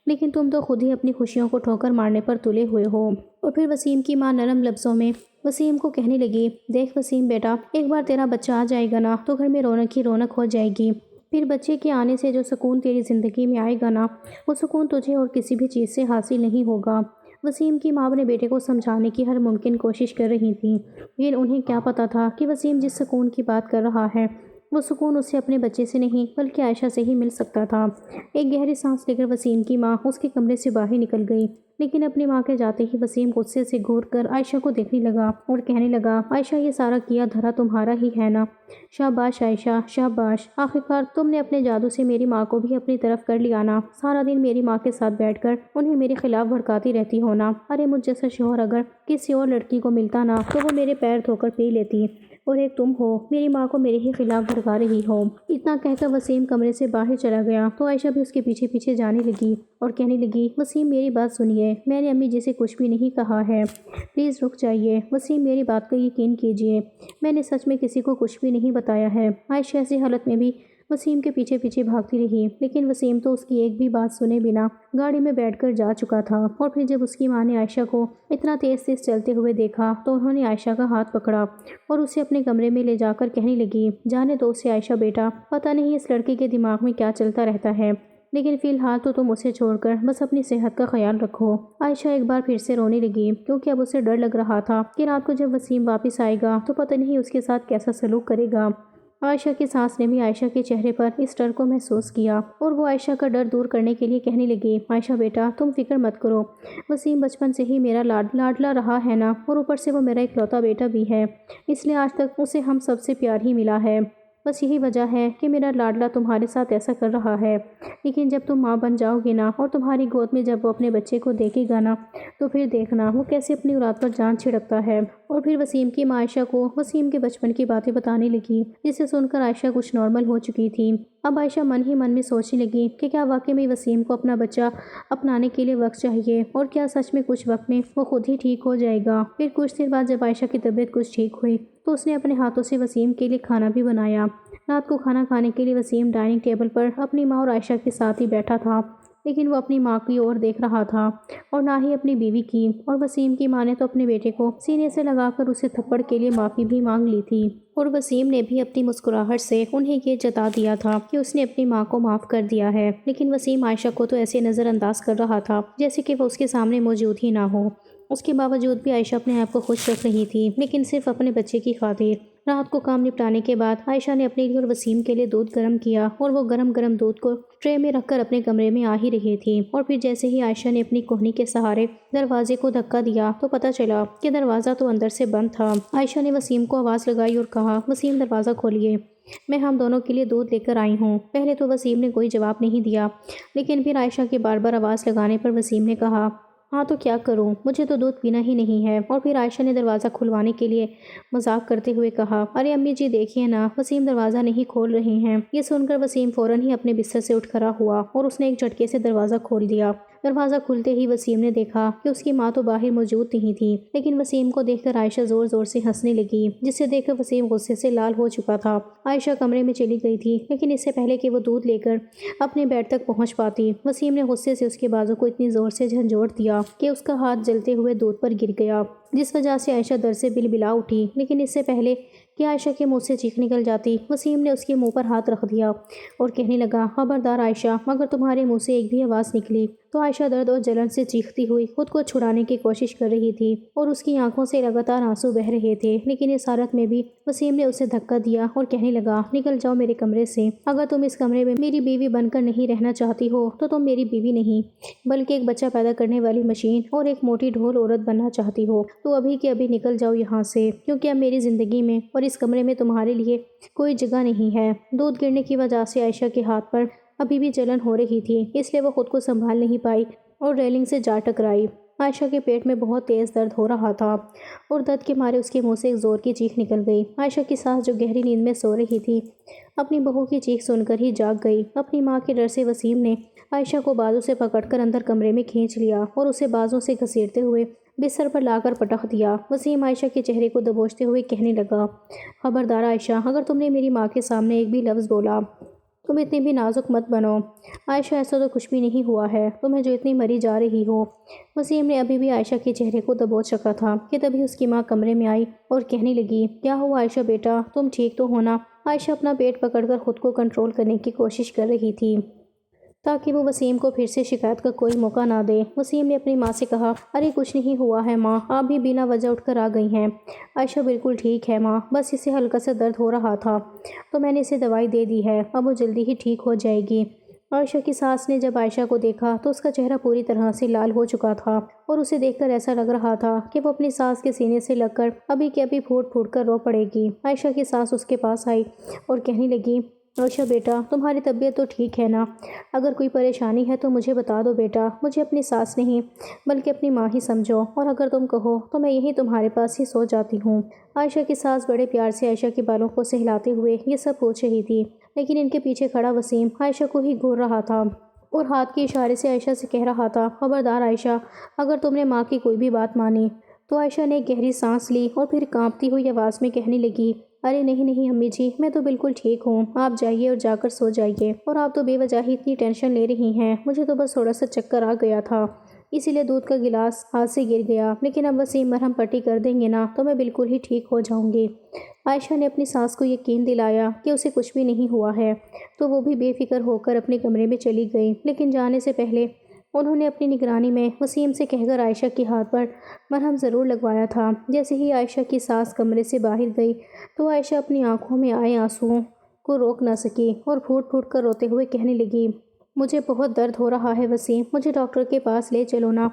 لیکن تم تو خود ہی اپنی خوشیوں کو ٹھوکر مارنے پر تلے ہوئے ہو۔ اور پھر وسیم کی ماں نرم لفظوں میں وسیم کو کہنے لگی، دیکھ وسیم بیٹا، ایک بار تیرا بچہ آ جائے گا نا تو گھر میں رونق ہی رونق ہو جائے گی، پھر بچے کے آنے سے جو سکون تیری زندگی میں آئے گا نا، وہ سکون تجھے اور کسی بھی چیز سے حاصل نہیں ہوگا۔ وسیم کی ماں اپنے بیٹے کو سمجھانے کی ہر ممکن کوشش کر رہی تھی، لیکن انہیں کیا پتا تھا کہ وسیم جس سکون کی بات کر رہا ہے وہ سکون اسے اپنے بچے سے نہیں بلکہ عائشہ سے ہی مل سکتا تھا۔ ایک گہری سانس لے کر وسیم کی ماں اس کے کمرے سے باہر نکل گئی، لیکن اپنی ماں کے جاتے ہی وسیم غصے سے گھور کر عائشہ کو دیکھنے لگا اور کہنے لگا، عائشہ یہ سارا کیا دھرا تمہارا ہی ہے نا؟ شاباش عائشہ شاباش، آخرکار تم نے اپنے جادو سے میری ماں کو بھی اپنی طرف کر لیا نا۔ سارا دن میری ماں کے ساتھ بیٹھ کر انہیں میرے خلاف بھڑکاتی رہتی ہو نا۔ ارے مجھ جیسا شوہر اگر کسی اور لڑکی کو ملتا نا تو وہ میرے پیر دھو کر پی لیتی، اور ایک تم ہو میری ماں کو میرے ہی خلاف بھڑکا رہی ہو۔ اتنا کہہ کر وسیم کمرے سے باہر چلا گیا تو عائشہ بھی اس کے پیچھے پیچھے جانے لگی اور کہنے لگی، وسیم میری بات سنیے، میں نے امی جی سے کچھ بھی نہیں کہا ہے، پلیز رک جائیے۔ وسیم میری بات کا یقین کیجیے، میں نے سچ میں کسی کو کچھ بھی نہیں بتایا ہے۔ عائشہ ایسی حالت میں بھی وسیم کے پیچھے پیچھے بھاگتی رہی، لیکن وسیم تو اس کی ایک بھی بات سنے بنا گاڑی میں بیٹھ کر جا چکا تھا۔ اور پھر جب اس کی ماں نے عائشہ کو اتنا تیز تیز چلتے ہوئے دیکھا تو انہوں نے عائشہ کا ہاتھ پکڑا اور اسے اپنے کمرے میں لے جا کر کہنے لگی، جانے دو اسے عائشہ بیٹا، پتہ نہیں اس لڑکے کے دماغ میں کیا چلتا رہتا ہے، لیکن فی الحال تو تم اسے چھوڑ کر بس اپنی صحت کا خیال رکھو۔ عائشہ ایک بار پھر سے رونے لگی، کیونکہ اب اسے ڈر لگ رہا تھا کہ رات کو جب وسیم واپس آئے گا تو پتہ نہیں اس کے ساتھ کیسا سلوک کرے گا۔ عائشہ کی ساس نے بھی عائشہ کے چہرے پر اس ڈر کو محسوس کیا اور وہ عائشہ کا ڈر دور کرنے کے لیے کہنے لگی، عائشہ بیٹا تم فکر مت کرو، وسیم بچپن سے ہی میرا لاڈلا رہا ہے نا، اور اوپر سے وہ میرا اکلوتا بیٹا بھی ہے، اس لیے آج تک اسے ہم سب سے پیار ہی ملا ہے۔ بس یہی وجہ ہے کہ میرا لاڈلا تمہارے ساتھ ایسا کر رہا ہے، لیکن جب تم ماں بن جاؤ گے نا اور تمہاری گود میں جب وہ اپنے بچے کو دیکھے گا نا تو پھر دیکھنا وہ کیسے اپنی اولاد پر جان چھڑکتا ہے۔ اور پھر وسیم کی ماں عائشہ کو وسیم کے بچپن کی باتیں بتانے لگی، جسے سن کر عائشہ کچھ نارمل ہو چکی تھی۔ اب عائشہ من ہی من میں سوچنے لگی کہ کیا واقعی میں وسیم کو اپنا بچہ اپنانے کے لیے وقت چاہیے، اور کیا سچ میں کچھ وقت میں وہ خود ہی ٹھیک ہو جائے گا۔ پھر کچھ دیر بعد جب عائشہ کی طبیعت کچھ ٹھیک ہوئی تو اس نے اپنے ہاتھوں سے وسیم کے لیے کھانا بھی بنایا۔ رات کو کھانا کھانے کے لیے وسیم ڈائننگ ٹیبل پر اپنی ماں اور عائشہ کے ساتھ ہی بیٹھا تھا، لیکن وہ اپنی ماں کی اور دیکھ رہا تھا اور نہ ہی اپنی بیوی کی، اور وسیم کی ماں نے تو اپنے بیٹے کو سینے سے لگا کر اسے تھپڑ کے لیے معافی بھی مانگ لی تھی، اور وسیم نے بھی اپنی مسکراہٹ سے انہیں یہ جتا دیا تھا کہ اس نے اپنی ماں کو معاف کر دیا ہے۔ لیکن وسیم عائشہ کو تو ایسے نظر انداز کر رہا تھا جیسے کہ وہ اس کے سامنے موجود ہی نہ ہو۔ اس کے باوجود بھی عائشہ اپنے آپ کو خوش رکھ رہی تھی، لیکن صرف اپنے بچے کی خاطر۔ رات کو کام نپٹانے کے بعد عائشہ نے اپنے لیے اور وسیم کے لیے دودھ گرم کیا، اور وہ گرم گرم دودھ کو ٹرے میں رکھ کر اپنے کمرے میں آ ہی رہی تھی، اور پھر جیسے ہی عائشہ نے اپنی کوہنی کے سہارے دروازے کو دھکا دیا تو پتہ چلا کہ دروازہ تو اندر سے بند تھا۔ عائشہ نے وسیم کو آواز لگائی اور کہا، وسیم دروازہ کھولیے، میں ہم دونوں کے لیے دودھ لے کر آئی ہوں۔ پہلے تو وسیم نے کوئی جواب نہیں دیا، لیکن پھر عائشہ کے بار بار آواز لگانے پر وسیم نے کہا، ہاں تو کیا کروں، مجھے تو دودھ پینا ہی نہیں ہے۔ اور پھر عائشہ نے دروازہ کھلوانے کے لیے مذاق کرتے ہوئے کہا، ارے امی جی دیکھیے نا، وسیم دروازہ نہیں کھول رہے ہیں۔ یہ سن کر وسیم فوراً ہی اپنے بستر سے اٹھ کھڑا ہوا اور اس نے ایک جھٹکے سے دروازہ کھول دیا۔ دروازہ کھلتے ہی وسیم نے دیکھا کہ اس کی ماں تو باہر موجود نہیں تھی، لیکن وسیم کو دیکھ کر عائشہ زور زور سے ہنسنے لگی، جسے دیکھ کر وسیم غصے سے لال ہو چکا تھا۔ عائشہ کمرے میں چلی گئی تھی، لیکن اس سے پہلے کہ وہ دودھ لے کر اپنے بیڈ تک پہنچ پاتی، وسیم نے غصے سے اس کے بازو کو اتنی زور سے جھنجھوڑ دیا کہ اس کا ہاتھ جلتے ہوئے دودھ پر گر گیا، جس وجہ سے عائشہ در سے بلبلا اٹھی۔ لیکن اس سے پہلے کہ عائشہ کے منہ سے چیخ نکل جاتی، وسیم نے اس کے منہ پر ہاتھ رکھ دیا اور کہنے لگا، خبردار عائشہ، اگر تمہارے منہ سے ایک بھی آواز نکلی تو عائشہ درد اور جلن سے چیختی ہوئی خود کو چھڑانے کی کوشش کر رہی تھی، اور اس کی آنکھوں سے لگاتار آنسو بہہ رہے تھے۔ لیکن اس حالت میں بھی وسیم نے اسے دھکا دیا اور کہنے لگا، نکل جاؤ میرے کمرے سے، اگر تم اس کمرے میں میری بیوی بن کر نہیں رہنا چاہتی ہو تو تم میری بیوی نہیں بلکہ ایک بچہ پیدا کرنے والی مشین اور ایک موٹی ڈھول عورت بننا چاہتی ہو، تو ابھی کے ابھی نکل جاؤ یہاں سے، کیونکہ اب میری زندگی میں اور اس کمرے میں تمہارے لیے کوئی جگہ نہیں ہے۔ دودھ گرنے کی وجہ سے عائشہ کے ہاتھ پر ابھی بھی جلن ہو رہی تھی، اس لیے وہ خود کو سنبھال نہیں پائی اور ریلنگ سے جا ٹکرائی۔ عائشہ کے پیٹ میں بہت تیز درد ہو رہا تھا اور درد کے مارے اس کے منہ سے ایک زور کی چیخ نکل گئی۔ عائشہ کی ساس جو گہری نیند میں سو رہی تھی اپنی بہو کی چیخ سن کر ہی جاگ گئی۔ اپنی ماں کے ڈر سے وسیم نے عائشہ کو بازو سے پکڑ کر اندر کمرے میں کھینچ لیا اور اسے بازو سے گھسیٹتے ہوئے بستر پر لا کر پٹخ دیا۔ وسیم عائشہ کے چہرے کو دبوچتے ہوئے کہنے لگا، خبردار عائشہ، اگر تم نے میری ماں کے سامنے ایک بھی لفظ بولا تم اتنی بھی نازک مت بنو۔ عائشہ ایسا تو کچھ بھی نہیں ہوا ہے، تمہیں جو اتنی مری جا رہی ہو۔ وسیم نے ابھی بھی عائشہ کے چہرے کو دبوچ رکھا تھا کہ تبھی اس کی ماں کمرے میں آئی اور کہنے لگی، کیا ہوا عائشہ بیٹا، تم ٹھیک تو ہو نا؟ عائشہ اپنا پیٹ پکڑ کر خود کو کنٹرول کرنے کی کوشش کر رہی تھی۔ تاکہ وہ وسیم کو پھر سے شکایت کا کوئی موقع نہ دے۔ وسیم نے اپنی ماں سے کہا، ارے کچھ نہیں ہوا ہے ماں، آپ بھی بنا وجہ اٹھ کر آ گئی ہیں۔ عائشہ بالکل ٹھیک ہے ماں، بس اسے ہلکا سا درد ہو رہا تھا تو میں نے اسے دوائی دے دی ہے، اب وہ جلدی ہی ٹھیک ہو جائے گی۔ عائشہ کی ساس نے جب عائشہ کو دیکھا تو اس کا چہرہ پوری طرح سے لال ہو چکا تھا اور اسے دیکھ کر ایسا لگ رہا تھا کہ وہ اپنی ساس کے سینے سے لگ کر ابھی کے ابھی پھوٹ پھوٹ کر رو پڑے گی۔ عائشہ کی ساس اس کے پاس آئی اور کہنے لگی، عائشہ بیٹا، تمہاری طبیعت تو ٹھیک ہے نا؟ اگر کوئی پریشانی ہے تو مجھے بتا دو بیٹا، مجھے اپنی ساس نہیں بلکہ اپنی ماں ہی سمجھو، اور اگر تم کہو تو میں یہیں تمہارے پاس ہی سو جاتی ہوں۔ عائشہ کی ساس بڑے پیار سے عائشہ کے بالوں کو سہلاتے ہوئے یہ سب پوچھ رہی تھی، لیکن ان کے پیچھے کھڑا وسیم عائشہ کو ہی گھور رہا تھا اور ہاتھ کے اشارے سے عائشہ سے کہہ رہا تھا، خبردار عائشہ، اگر تم نے ماں کی کوئی بھی بات مانی تو عائشہ نے ایک گہری سانس لی اور پھر کانپتی ہوئی آواز میں کہنے لگی، ارے نہیں نہیں امی جی، میں تو بالکل ٹھیک ہوں، آپ جائیے اور جا کر سو جائیے، اور آپ تو بے وجہ ہی اتنی ٹینشن لے رہی ہیں، مجھے تو بس تھوڑا سا چکر آ گیا تھا، اسی لیے دودھ کا گلاس ہاتھ سے گر گیا، لیکن اب وسیم مرہم پٹی کر دیں گے نا تو میں بالکل ہی ٹھیک ہو جاؤں گی۔ عائشہ نے اپنی ساس کو یقین دلایا کہ اسے کچھ بھی نہیں ہوا ہے تو وہ بھی بے فکر ہو کر اپنے کمرے میں چلی گئی، لیکن جانے سے پہلے انہوں نے اپنی نگرانی میں وسیم سے کہہ کر عائشہ کے ہاتھ پر مرہم ضرور لگوایا تھا۔ جیسے ہی عائشہ کی ساس کمرے سے باہر گئی تو عائشہ اپنی آنکھوں میں آئے آنسوؤں کو روک نہ سکی اور پھوٹ پھوٹ کر روتے ہوئے کہنے لگی، مجھے بہت درد ہو رہا ہے وسیم، مجھے ڈاکٹر کے پاس لے چلو نا،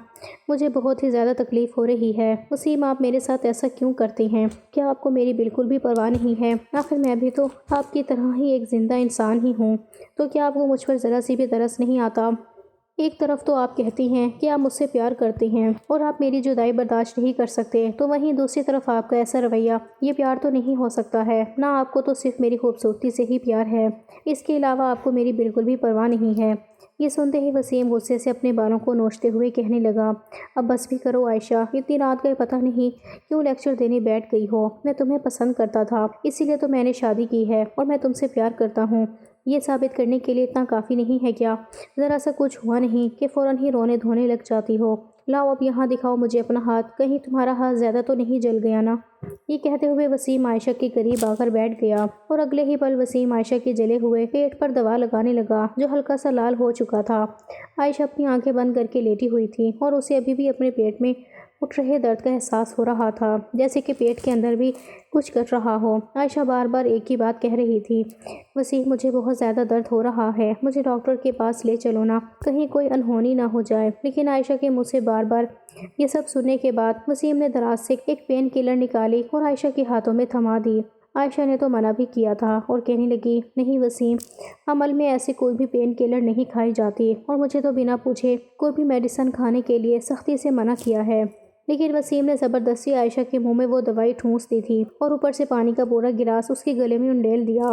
مجھے بہت ہی زیادہ تکلیف ہو رہی ہے۔ وسیم، آپ میرے ساتھ ایسا کیوں کرتے ہیں؟ کیا آپ کو میری بالکل بھی پرواہ نہیں ہے؟ آخر میں بھی تو آپ کی طرح ہی ایک زندہ انسان ہی ہوں، تو کیا آپ کو مجھ پر ذرا سی بھی ترس نہیں آتا؟ ایک طرف تو آپ کہتی ہیں کہ آپ مجھ سے پیار کرتے ہیں اور آپ میری جدائی برداشت نہیں کر سکتے، تو وہیں دوسری طرف آپ کا ایسا رویہ، یہ پیار تو نہیں ہو سکتا ہے نہ، آپ کو تو صرف میری خوبصورتی سے ہی پیار ہے، اس کے علاوہ آپ کو میری بالکل بھی پرواہ نہیں ہے۔ یہ سنتے ہی وسیم غصے سے اپنے بالوں کو نوچتے ہوئے کہنے لگا، اب بس بھی کرو عائشہ، اتنی رات گئے پتہ نہیں کیوں لیکچر دینے بیٹھ گئی ہو، میں تمہیں پسند کرتا تھا اسی لیے تو میں نے شادی کی ہے اور میں تم سے پیار کرتا ہوں، یہ ثابت کرنے کے لیے اتنا کافی نہیں ہے کیا؟ ذرا سا کچھ ہوا نہیں کہ فوراً ہی رونے دھونے لگ جاتی ہو، لاؤ اب یہاں دکھاؤ مجھے اپنا ہاتھ، کہیں تمہارا ہاتھ زیادہ تو نہیں جل گیا نا؟ یہ کہتے ہوئے وسیم عائشہ کے قریب آ کر بیٹھ گیا اور اگلے ہی پل وسیم عائشہ کے جلے ہوئے پیٹ پر دوا لگانے لگا جو ہلکا سا لال ہو چکا تھا۔ عائشہ اپنی آنکھیں بند کر کے لیٹی ہوئی تھی اور اسے ابھی بھی اپنے پیٹ میں اٹھ رہے درد کا احساس ہو رہا تھا، جیسے کہ پیٹ کے اندر بھی کچھ کٹ رہا ہو۔ عائشہ بار بار ایک ہی بات کہہ رہی تھی، وسیم مجھے بہت زیادہ درد ہو رہا ہے، مجھے ڈاکٹر کے پاس لے چلو نا، کہیں کوئی انہونی نہ ہو جائے۔ لیکن عائشہ کے منہ سے بار بار یہ سب سننے کے بعد وسیم نے دراز سے ایک پین کلر نکالی اور عائشہ کے ہاتھوں میں تھما دی۔ عائشہ نے تو منع بھی کیا تھا اور کہنے لگی، نہیں وسیم، عمل میں ایسے کوئی بھی پین کلر نہیں کھائی جاتی اور مجھے تو بنا پوچھے کوئی بھی میڈیسن کھانے کے لیے سختی سے منع کیا ہے۔ لیکن وسیم نے زبردستی عائشہ کے منہ میں وہ دوائی ٹھونس دی تھی اور اوپر سے پانی کا پورا گلاس اس کے گلے میں انڈیل دیا۔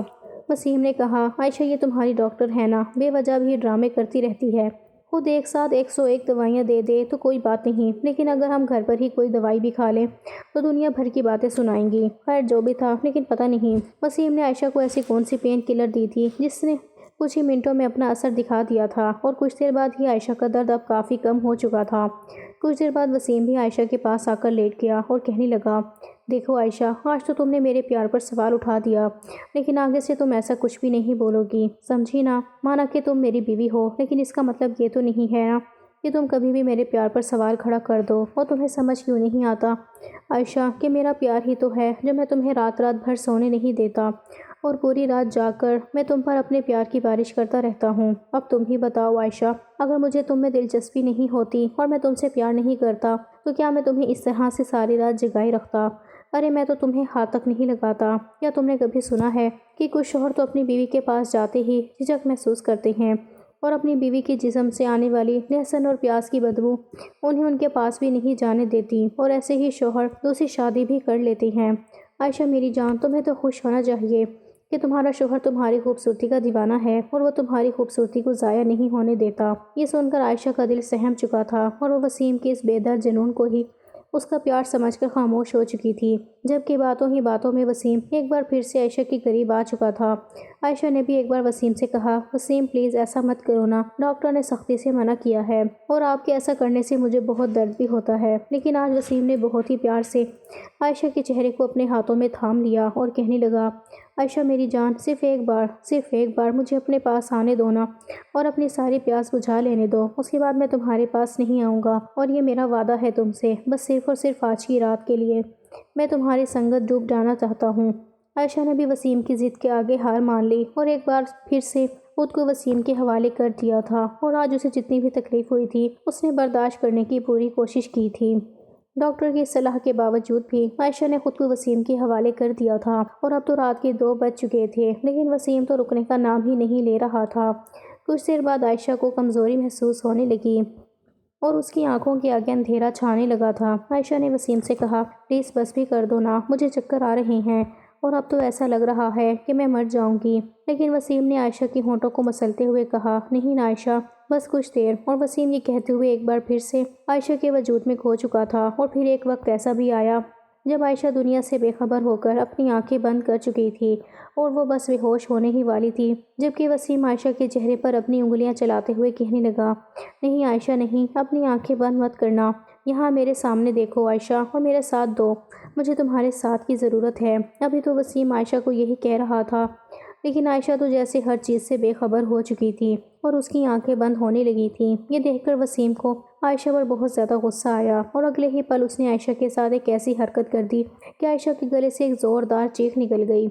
وسیم نے کہا، عائشہ یہ تمہاری ڈاکٹر ہے نا، بے وجہ بھی ڈرامے کرتی رہتی ہے، خود ایک ساتھ 101 دوائیاں دے دے تو کوئی بات نہیں، لیکن اگر ہم گھر پر ہی کوئی دوائی بھی کھا لیں تو دنیا بھر کی باتیں سنائیں گی۔ خیر جو بھی تھا، لیکن پتہ نہیں وسیم نے عائشہ کو ایسی کون سی پین کلر دی تھی جس نے کچھ ہی منٹوں میں اپنا اثر دکھا دیا تھا اور کچھ دیر بعد ہی عائشہ کا درد اب کافی کم ہو چکا تھا۔ کچھ دیر بعد وسیم بھی عائشہ کے پاس آ کر لیٹ گیا اور کہنے لگا، دیکھو عائشہ، آج تو تم نے میرے پیار پر سوال اٹھا دیا، لیکن آگے سے تم ایسا کچھ بھی نہیں بولو گی، سمجھی نا؟ مانا کہ تم میری بیوی ہو، لیکن اس کا مطلب یہ تو نہیں ہے نا کہ تم کبھی بھی میرے پیار پر سوال کھڑا کر دو، اور تمہیں سمجھ کیوں نہیں آتا عائشہ کہ میرا پیار ہی تو ہے جو میں تمہیں رات رات بھر سونے نہیں دیتا اور پوری رات جاگ کر میں تم پر اپنے پیار کی بارش کرتا رہتا ہوں۔ اب تم ہی بتاؤ عائشہ، اگر مجھے تم میں دلچسپی نہیں ہوتی اور میں تم سے پیار نہیں کرتا تو کیا میں تمہیں اس طرح سے ساری رات جگائے رکھتا؟ ارے میں تو تمہیں ہاتھ تک نہیں لگاتا۔ کیا تم نے کبھی سنا ہے کہ کچھ شوہر تو اپنی بیوی کے پاس جاتے ہی جھجک محسوس کرتے ہیں اور اپنی بیوی کی جسم سے آنے والی لہسن اور پیاز کی بدبو انہیں ان کے پاس بھی نہیں جانے دیتی، اور ایسے ہی شوہر دوسری شادی بھی کر لیتے ہیں؟ عائشہ میری جان، تمہیں تو خوش ہونا چاہیے کہ تمہارا شوہر تمہاری خوبصورتی کا دیوانہ ہے اور وہ تمہاری خوبصورتی کو ضائع نہیں ہونے دیتا۔ یہ سن کر عائشہ کا دل سہم چکا تھا اور وہ وسیم کے اس بے درد جنون کو ہی اس کا پیار سمجھ کر خاموش ہو چکی تھی۔ جبکہ باتوں ہی باتوں میں وسیم ایک بار پھر سے عائشہ کے قریب آ چکا تھا۔ عائشہ نے بھی ایک بار وسیم سے کہا، وسیم پلیز ایسا مت کرو نا، ڈاکٹر نے سختی سے منع کیا ہے اور آپ کے ایسا کرنے سے مجھے بہت درد بھی ہوتا ہے۔ لیکن آج وسیم نے بہت ہی پیار سے عائشہ کے چہرے کو اپنے ہاتھوں میں تھام لیا اور کہنے لگا، عائشہ میری جان، صرف ایک بار مجھے اپنے پاس آنے دو نا اور اپنی ساری پیاس بجھا لینے دو، اس کے بعد میں تمہارے پاس نہیں آؤں گا، اور یہ میرا وعدہ ہے تم سے، بس صرف اور صرف آج کی رات کے لیے میں تمہاری سنگت ڈوب جانا چاہتا ہوں۔ عائشہ نے بھی وسیم کی ضد کے آگے ہار مان لی اور ایک بار پھر سے خود کو وسیم کے حوالے کر دیا تھا، اور آج اسے جتنی بھی تکلیف ہوئی تھی اس نے برداشت کرنے کی پوری کوشش کی تھی۔ ڈاکٹر کی صلاح کے باوجود بھی عائشہ نے خود کو وسیم کے حوالے کر دیا تھا، اور اب تو رات کے 2 بج چکے تھے، لیکن وسیم تو رکنے کا نام ہی نہیں لے رہا تھا۔ کچھ دیر بعد عائشہ کو کمزوری محسوس ہونے لگی اور اس کی آنکھوں کے آگے اندھیرا چھانے لگا تھا۔ عائشہ نے وسیم سے کہا، پلیز بس بھی کر دو نا، مجھے چکر آ رہے ہیں اور اب تو ایسا لگ رہا ہے کہ میں مر جاؤں گی۔ لیکن وسیم نے عائشہ کی ہونٹوں کو مسلتے ہوئے کہا، نہیں نا عائشہ، بس کچھ دیر۔ اور وسیم یہ کہتے ہوئے ایک بار پھر سے عائشہ کے وجود میں کھو چکا تھا۔ اور پھر ایک وقت ایسا بھی آیا جب عائشہ دنیا سے بے خبر ہو کر اپنی آنکھیں بند کر چکی تھی اور وہ بس بے ہوش ہونے ہی والی تھی، جبکہ وسیم عائشہ کے چہرے پر اپنی انگلیاں چلاتے ہوئے کہنے لگا، نہیں عائشہ نہیں، اپنی آنکھیں بند مت کرنا، یہاں میرے سامنے دیکھو عائشہ اور میرا ساتھ دو، مجھے تمہارے ساتھ کی ضرورت ہے۔ ابھی تو وسیم عائشہ کو یہی کہہ رہا تھا، لیکن عائشہ تو جیسے ہر چیز سے بے خبر ہو چکی تھی اور اس کی آنکھیں بند ہونے لگی تھیں۔ یہ دیکھ کر وسیم کو عائشہ پر بہت زیادہ غصہ آیا اور اگلے ہی پل اس نے عائشہ کے ساتھ ایک ایسی حرکت کر دی کہ عائشہ کے گلے سے ایک زوردار چیخ نکل گئی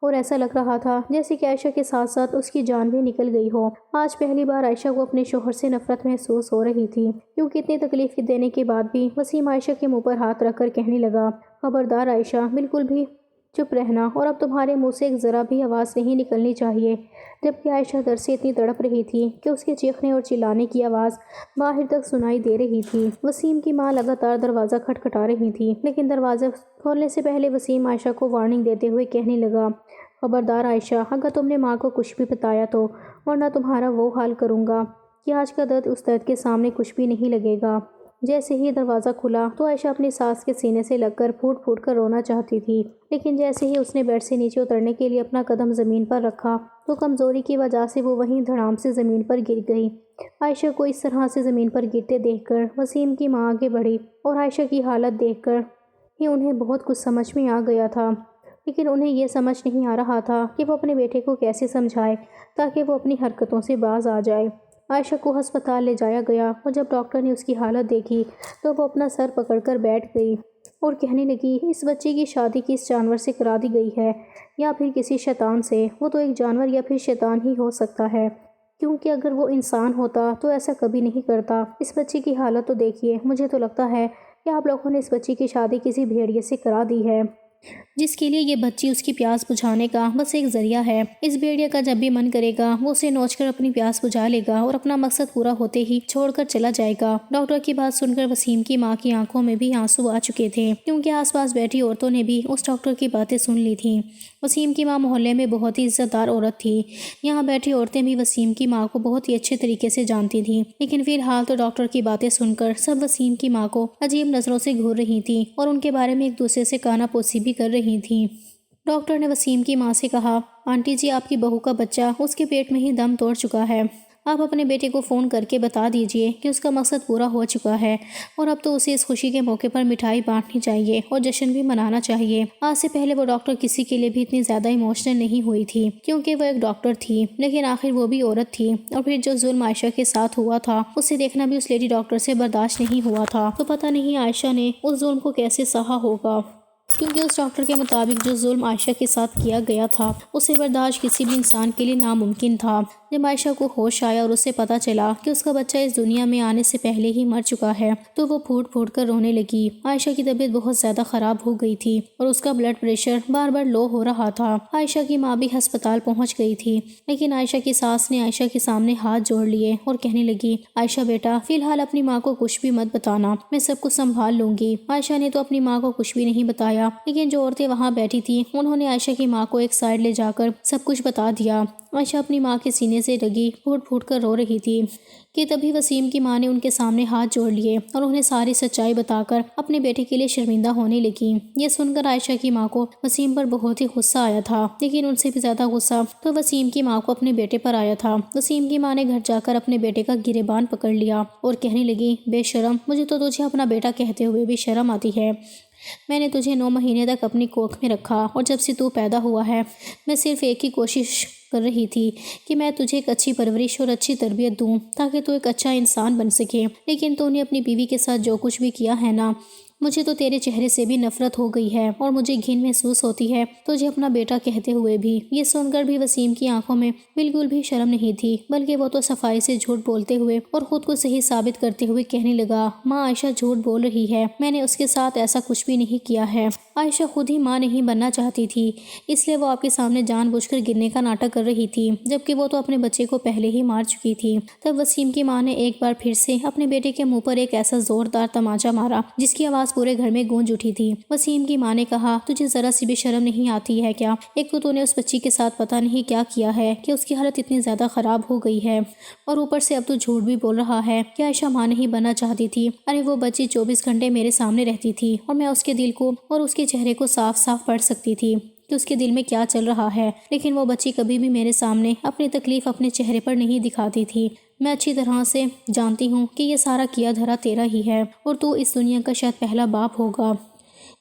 اور ایسا لگ رہا تھا جیسے کہ عائشہ کے ساتھ ساتھ اس کی جان بھی نکل گئی ہو۔ آج پہلی بار عائشہ کو اپنے شوہر سے نفرت محسوس ہو رہی تھی، کیونکہ اتنی تکلیف دینے کے بعد بھی وسیم عائشہ کے منہ پر ہاتھ رکھ کر کہنے لگا، خبردار عائشہ، بالکل بھی چپ رہنا، اور اب تمہارے منہ سے ایک ذرا بھی آواز نہیں نکلنی چاہیے۔ جبکہ عائشہ درد سے اتنی تڑپ رہی تھی کہ اس کے چیخنے اور چلانے کی آواز باہر تک سنائی دے رہی تھی۔ وسیم کی ماں لگاتار دروازہ کھٹکھٹا رہی تھی، لیکن دروازہ کھولنے سے پہلے وسیم عائشہ کو وارننگ دیتے ہوئے کہنے لگا، خبردار عائشہ، اگر تم نے ماں کو کچھ بھی بتایا تو ورنہ تمہارا وہ حال کروں گا کہ آج کا درد اس درد کے سامنے کچھ بھی نہیں لگے گا۔ جیسے ہی دروازہ کھلا تو عائشہ اپنی ساس کے سینے سے لگ کر پھوٹ پھوٹ کر رونا چاہتی تھی، لیکن جیسے ہی اس نے بیڈ سے نیچے اترنے کے لیے اپنا قدم زمین پر رکھا تو کمزوری کی وجہ سے وہ وہیں دھڑام سے زمین پر گر گئی۔ عائشہ کو اس طرح سے زمین پر گرتے دیکھ کر وسیم کی ماں آگے بڑھی اور عائشہ کی حالت دیکھ کر ہی انہیں بہت کچھ سمجھ میں آ گیا تھا، لیکن انہیں یہ سمجھ نہیں آ رہا تھا کہ وہ اپنے بیٹے کو کیسے سمجھائے تاکہ وہ اپنی حرکتوں سے باز آ جائے۔ عائشہ کو ہسپتال لے جایا گیا اور جب ڈاکٹر نے اس کی حالت دیکھی تو وہ اپنا سر پکڑ کر بیٹھ گئی اور کہنے لگی، اس بچے کی شادی کس جانور سے کرا دی گئی ہے یا پھر کسی شیطان سے؟ وہ تو ایک جانور یا پھر شیطان ہی ہو سکتا ہے، کیونکہ اگر وہ انسان ہوتا تو ایسا کبھی نہیں کرتا۔ اس بچے کی حالت تو دیکھیے، مجھے تو لگتا ہے کہ آپ لوگوں نے اس بچی کی شادی کسی بھیڑیے سے کرا دی ہے، جس کے لیے یہ بچی اس کی پیاس بجھانے کا بس ایک ذریعہ ہے۔ اس بھیڑیا کا جب بھی من کرے گا وہ اسے نوچ کر اپنی پیاس بجھا لے گا اور اپنا مقصد پورا ہوتے ہی چھوڑ کر چلا جائے گا۔ ڈاکٹر کی بات سن کر وسیم کی ماں کی آنکھوں میں بھی آنسو آ چکے تھے، کیونکہ آس پاس بیٹھی عورتوں نے بھی اس ڈاکٹر کی باتیں سن لی تھیں۔ وسیم کی ماں محلے میں بہت ہی عزت دار عورت تھی، یہاں بیٹھی عورتیں بھی وسیم کی ماں کو بہت ہی اچھے طریقے سے جانتی تھیں، لیکن فی الحال تو ڈاکٹر کی باتیں سن کر سب وسیم کی ماں کو عجیب نظروں سے گھور رہی تھیں اور ان کے بارے میں ایک دوسرے سے کانا پوسی بھی کر رہی تھیں۔ ڈاکٹر نے وسیم کی ماں سے کہا، آنٹی جی، آپ کی بہو کا بچہ اس کے پیٹ میں ہی دم توڑ چکا ہے، آپ اپنے بیٹے کو فون کر کے بتا دیجئے کہ اس کا مقصد پورا ہو چکا ہے اور اب تو اسے اس خوشی کے موقع پر مٹھائی بانٹنی چاہیے اور جشن بھی منانا چاہیے۔ آج سے پہلے وہ ڈاکٹر کسی کے لیے بھی اتنی زیادہ ایموشنل نہیں ہوئی تھی، کیونکہ وہ ایک ڈاکٹر تھی، لیکن آخر وہ بھی عورت تھی، اور پھر جو ظلم عائشہ کے ساتھ ہوا تھا اسے دیکھنا بھی اس لیڈی ڈاکٹر سے برداشت نہیں ہوا تھا، تو پتہ نہیں عائشہ نے اس ظلم کو کیسے سہا ہوگا، کیونکہ اس ڈاکٹر کے مطابق جو ظلم عائشہ کے ساتھ کیا گیا تھا اسے برداشت کسی بھی انسان کے لیے ناممکن تھا۔ جب عائشہ کو ہوش آیا اور اسے پتہ چلا کہ اس کا بچہ اس دنیا میں آنے سے پہلے ہی مر چکا ہے تو وہ پھوٹ پھوٹ کر رونے لگی۔ عائشہ کی طبیعت بہت زیادہ خراب ہو گئی تھی اور اس کا بلڈ پریشر بار بار لو ہو رہا تھا۔ عائشہ کی ماں بھی ہسپتال پہنچ گئی تھی، لیکن عائشہ کی ساس نے عائشہ کے سامنے ہاتھ جوڑ لیے اور کہنے لگی، عائشہ بیٹا، فی الحال اپنی ماں کو کچھ بھی مت بتانا، میں سب کچھ سنبھال لوں گی۔ عائشہ نے تو اپنی ماں کو کچھ بھی نہیں بتایا، لیکن جو عورتیں وہاں بیٹھی تھیں انہوں نے عائشہ کی ماں کو ایک سائڈ لے جا کر سب کچھ بتا دیا۔ عائشہ اپنی ماں کے سینے سینے سے لگی پھوٹ پھوٹ کر رو رہی تھی کہ تبھی وسیم کی ماں نے ان کے سامنے ہاتھ جوڑ لیے اور انہیں ساری سچائی بتا کر اپنے بیٹے کے لیے شرمندہ ہونے لگی۔ یہ سن کر عائشہ کی ماں کو وسیم پر بہت ہی غصہ آیا تھا، لیکن ان سے بھی زیادہ غصہ تو وسیم کی ماں کو اپنے بیٹے پر آیا تھا۔ وسیم کی ماں نے گھر جا کر اپنے بیٹے کا گریبان پکڑ لیا اور کہنے لگی، بے شرم، مجھے تو تجھے اپنا بیٹا کہتے ہوئے بھی شرم آتی ہے۔ میں نے تجھے 9 مہینے تک اپنی کوکھ میں رکھا اور جب سے تو پیدا ہوا ہے میں صرف ایک ہی کوشش کر رہی تھی کہ میں تجھے ایک اچھی پرورش اور اچھی تربیت دوں تاکہ تو ایک اچھا انسان بن سکے، لیکن تو نے اپنی بیوی کے ساتھ جو کچھ بھی کیا ہے نا، مجھے تو تیرے چہرے سے بھی نفرت ہو گئی ہے اور مجھے گھن محسوس ہوتی ہے تجھے اپنا بیٹا کہتے ہوئے بھی۔ یہ سن کر بھی وسیم کی آنکھوں میں بالکل بھی شرم نہیں تھی، بلکہ وہ تو صفائی سے جھوٹ بولتے ہوئے اور خود کو صحیح ثابت کرتے ہوئے کہنے لگا، ماں عائشہ جھوٹ بول رہی ہے، میں نے اس کے ساتھ ایسا کچھ بھی نہیں کیا ہے۔ عائشہ خود ہی ماں نہیں بننا چاہتی تھی، اس لیے وہ آپ کے سامنے جان بوجھ کر گرنے کا ناٹک کر رہی تھی، جبکہ وہ تو اپنے بچے کو پہلے ہی مار چکی تھی۔ تب وسیم کی ماں نے ایک بار پھر سے اپنے بیٹے کے منہ پر ایک ایسا زوردار تماچا مارا جس کی آواز پورے گھر میں گونج اٹھی تھی۔ وسیم کی ماں نے کہا، تجھے ذرا سی بھی شرم نہیں آتی ہے کیا؟ ایک تو نے اس بچی کے ساتھ پتہ نہیں کیا کیا ہے کہ اس کی حالت اتنی زیادہ خراب ہو گئی ہے، اور اوپر سے اب تو جھوٹ بھی بول رہا ہے کہ عائشہ ماں نہیں بننا چاہتی تھی۔ ارے وہ بچی 24 گھنٹے میرے سامنے رہتی تھی اور میں اس کے دل کو اور اس کے چہرے کو صاف صاف پڑھ سکتی تھی کہ اس کے دل میں کیا چل رہا ہے، لیکن وہ بچی کبھی بھی میرے سامنے اپنی تکلیف اپنے چہرے پر نہیں دکھاتی تھی۔ میں اچھی طرح سے جانتی ہوں کہ یہ سارا کیا دھرا تیرا ہی ہے، اور تو اس دنیا کا شاید پہلا باپ ہوگا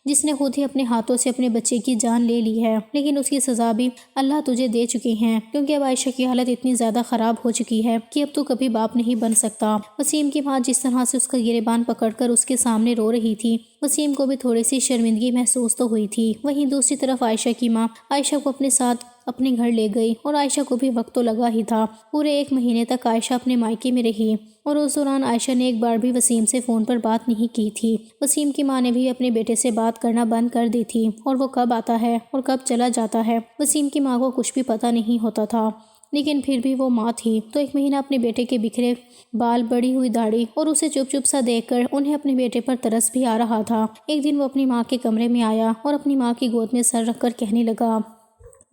جس نے خود ہی اپنے ہاتھوں سے اپنے بچے کی جان لے لی ہے، لیکن اس کی سزا بھی اللہ تجھے دے چکی ہیں، کیونکہ اب عائشہ کی حالت اتنی زیادہ خراب ہو چکی ہے کہ اب تو کبھی باپ نہیں بن سکتا۔ وسیم کی ماں جس طرح سے اس کا گریبان پکڑ کر اس کے سامنے رو رہی تھی، وسیم کو بھی تھوڑی سی شرمندگی محسوس تو ہوئی تھی۔ وہیں دوسری طرف عائشہ کی ماں عائشہ کو اپنے ساتھ اپنے گھر لے گئی، اور عائشہ کو بھی وقت تو لگا ہی تھا۔ پورے 1 مہینے تک عائشہ اپنے مائکے میں رہی، اور اس دوران عائشہ نے ایک بار بھی وسیم سے فون پر بات نہیں کی تھی۔ وسیم کی ماں نے بھی اپنے بیٹے سے بات کرنا بند کر دی تھی، اور وہ کب آتا ہے اور کب چلا جاتا ہے وسیم کی ماں کو کچھ بھی پتہ نہیں ہوتا تھا، لیکن پھر بھی وہ ماں تھی تو 1 مہینہ اپنے بیٹے کے بکھرے بال، بڑی ہوئی داڑھی اور اسے چپ چپ سا دیکھ کر انہیں اپنے بیٹے پر ترس بھی آ رہا تھا۔ ایک دن وہ اپنی ماں کے کمرے میں آیا اور اپنی ماں کی گود میں سر رکھ کر کہنے لگا،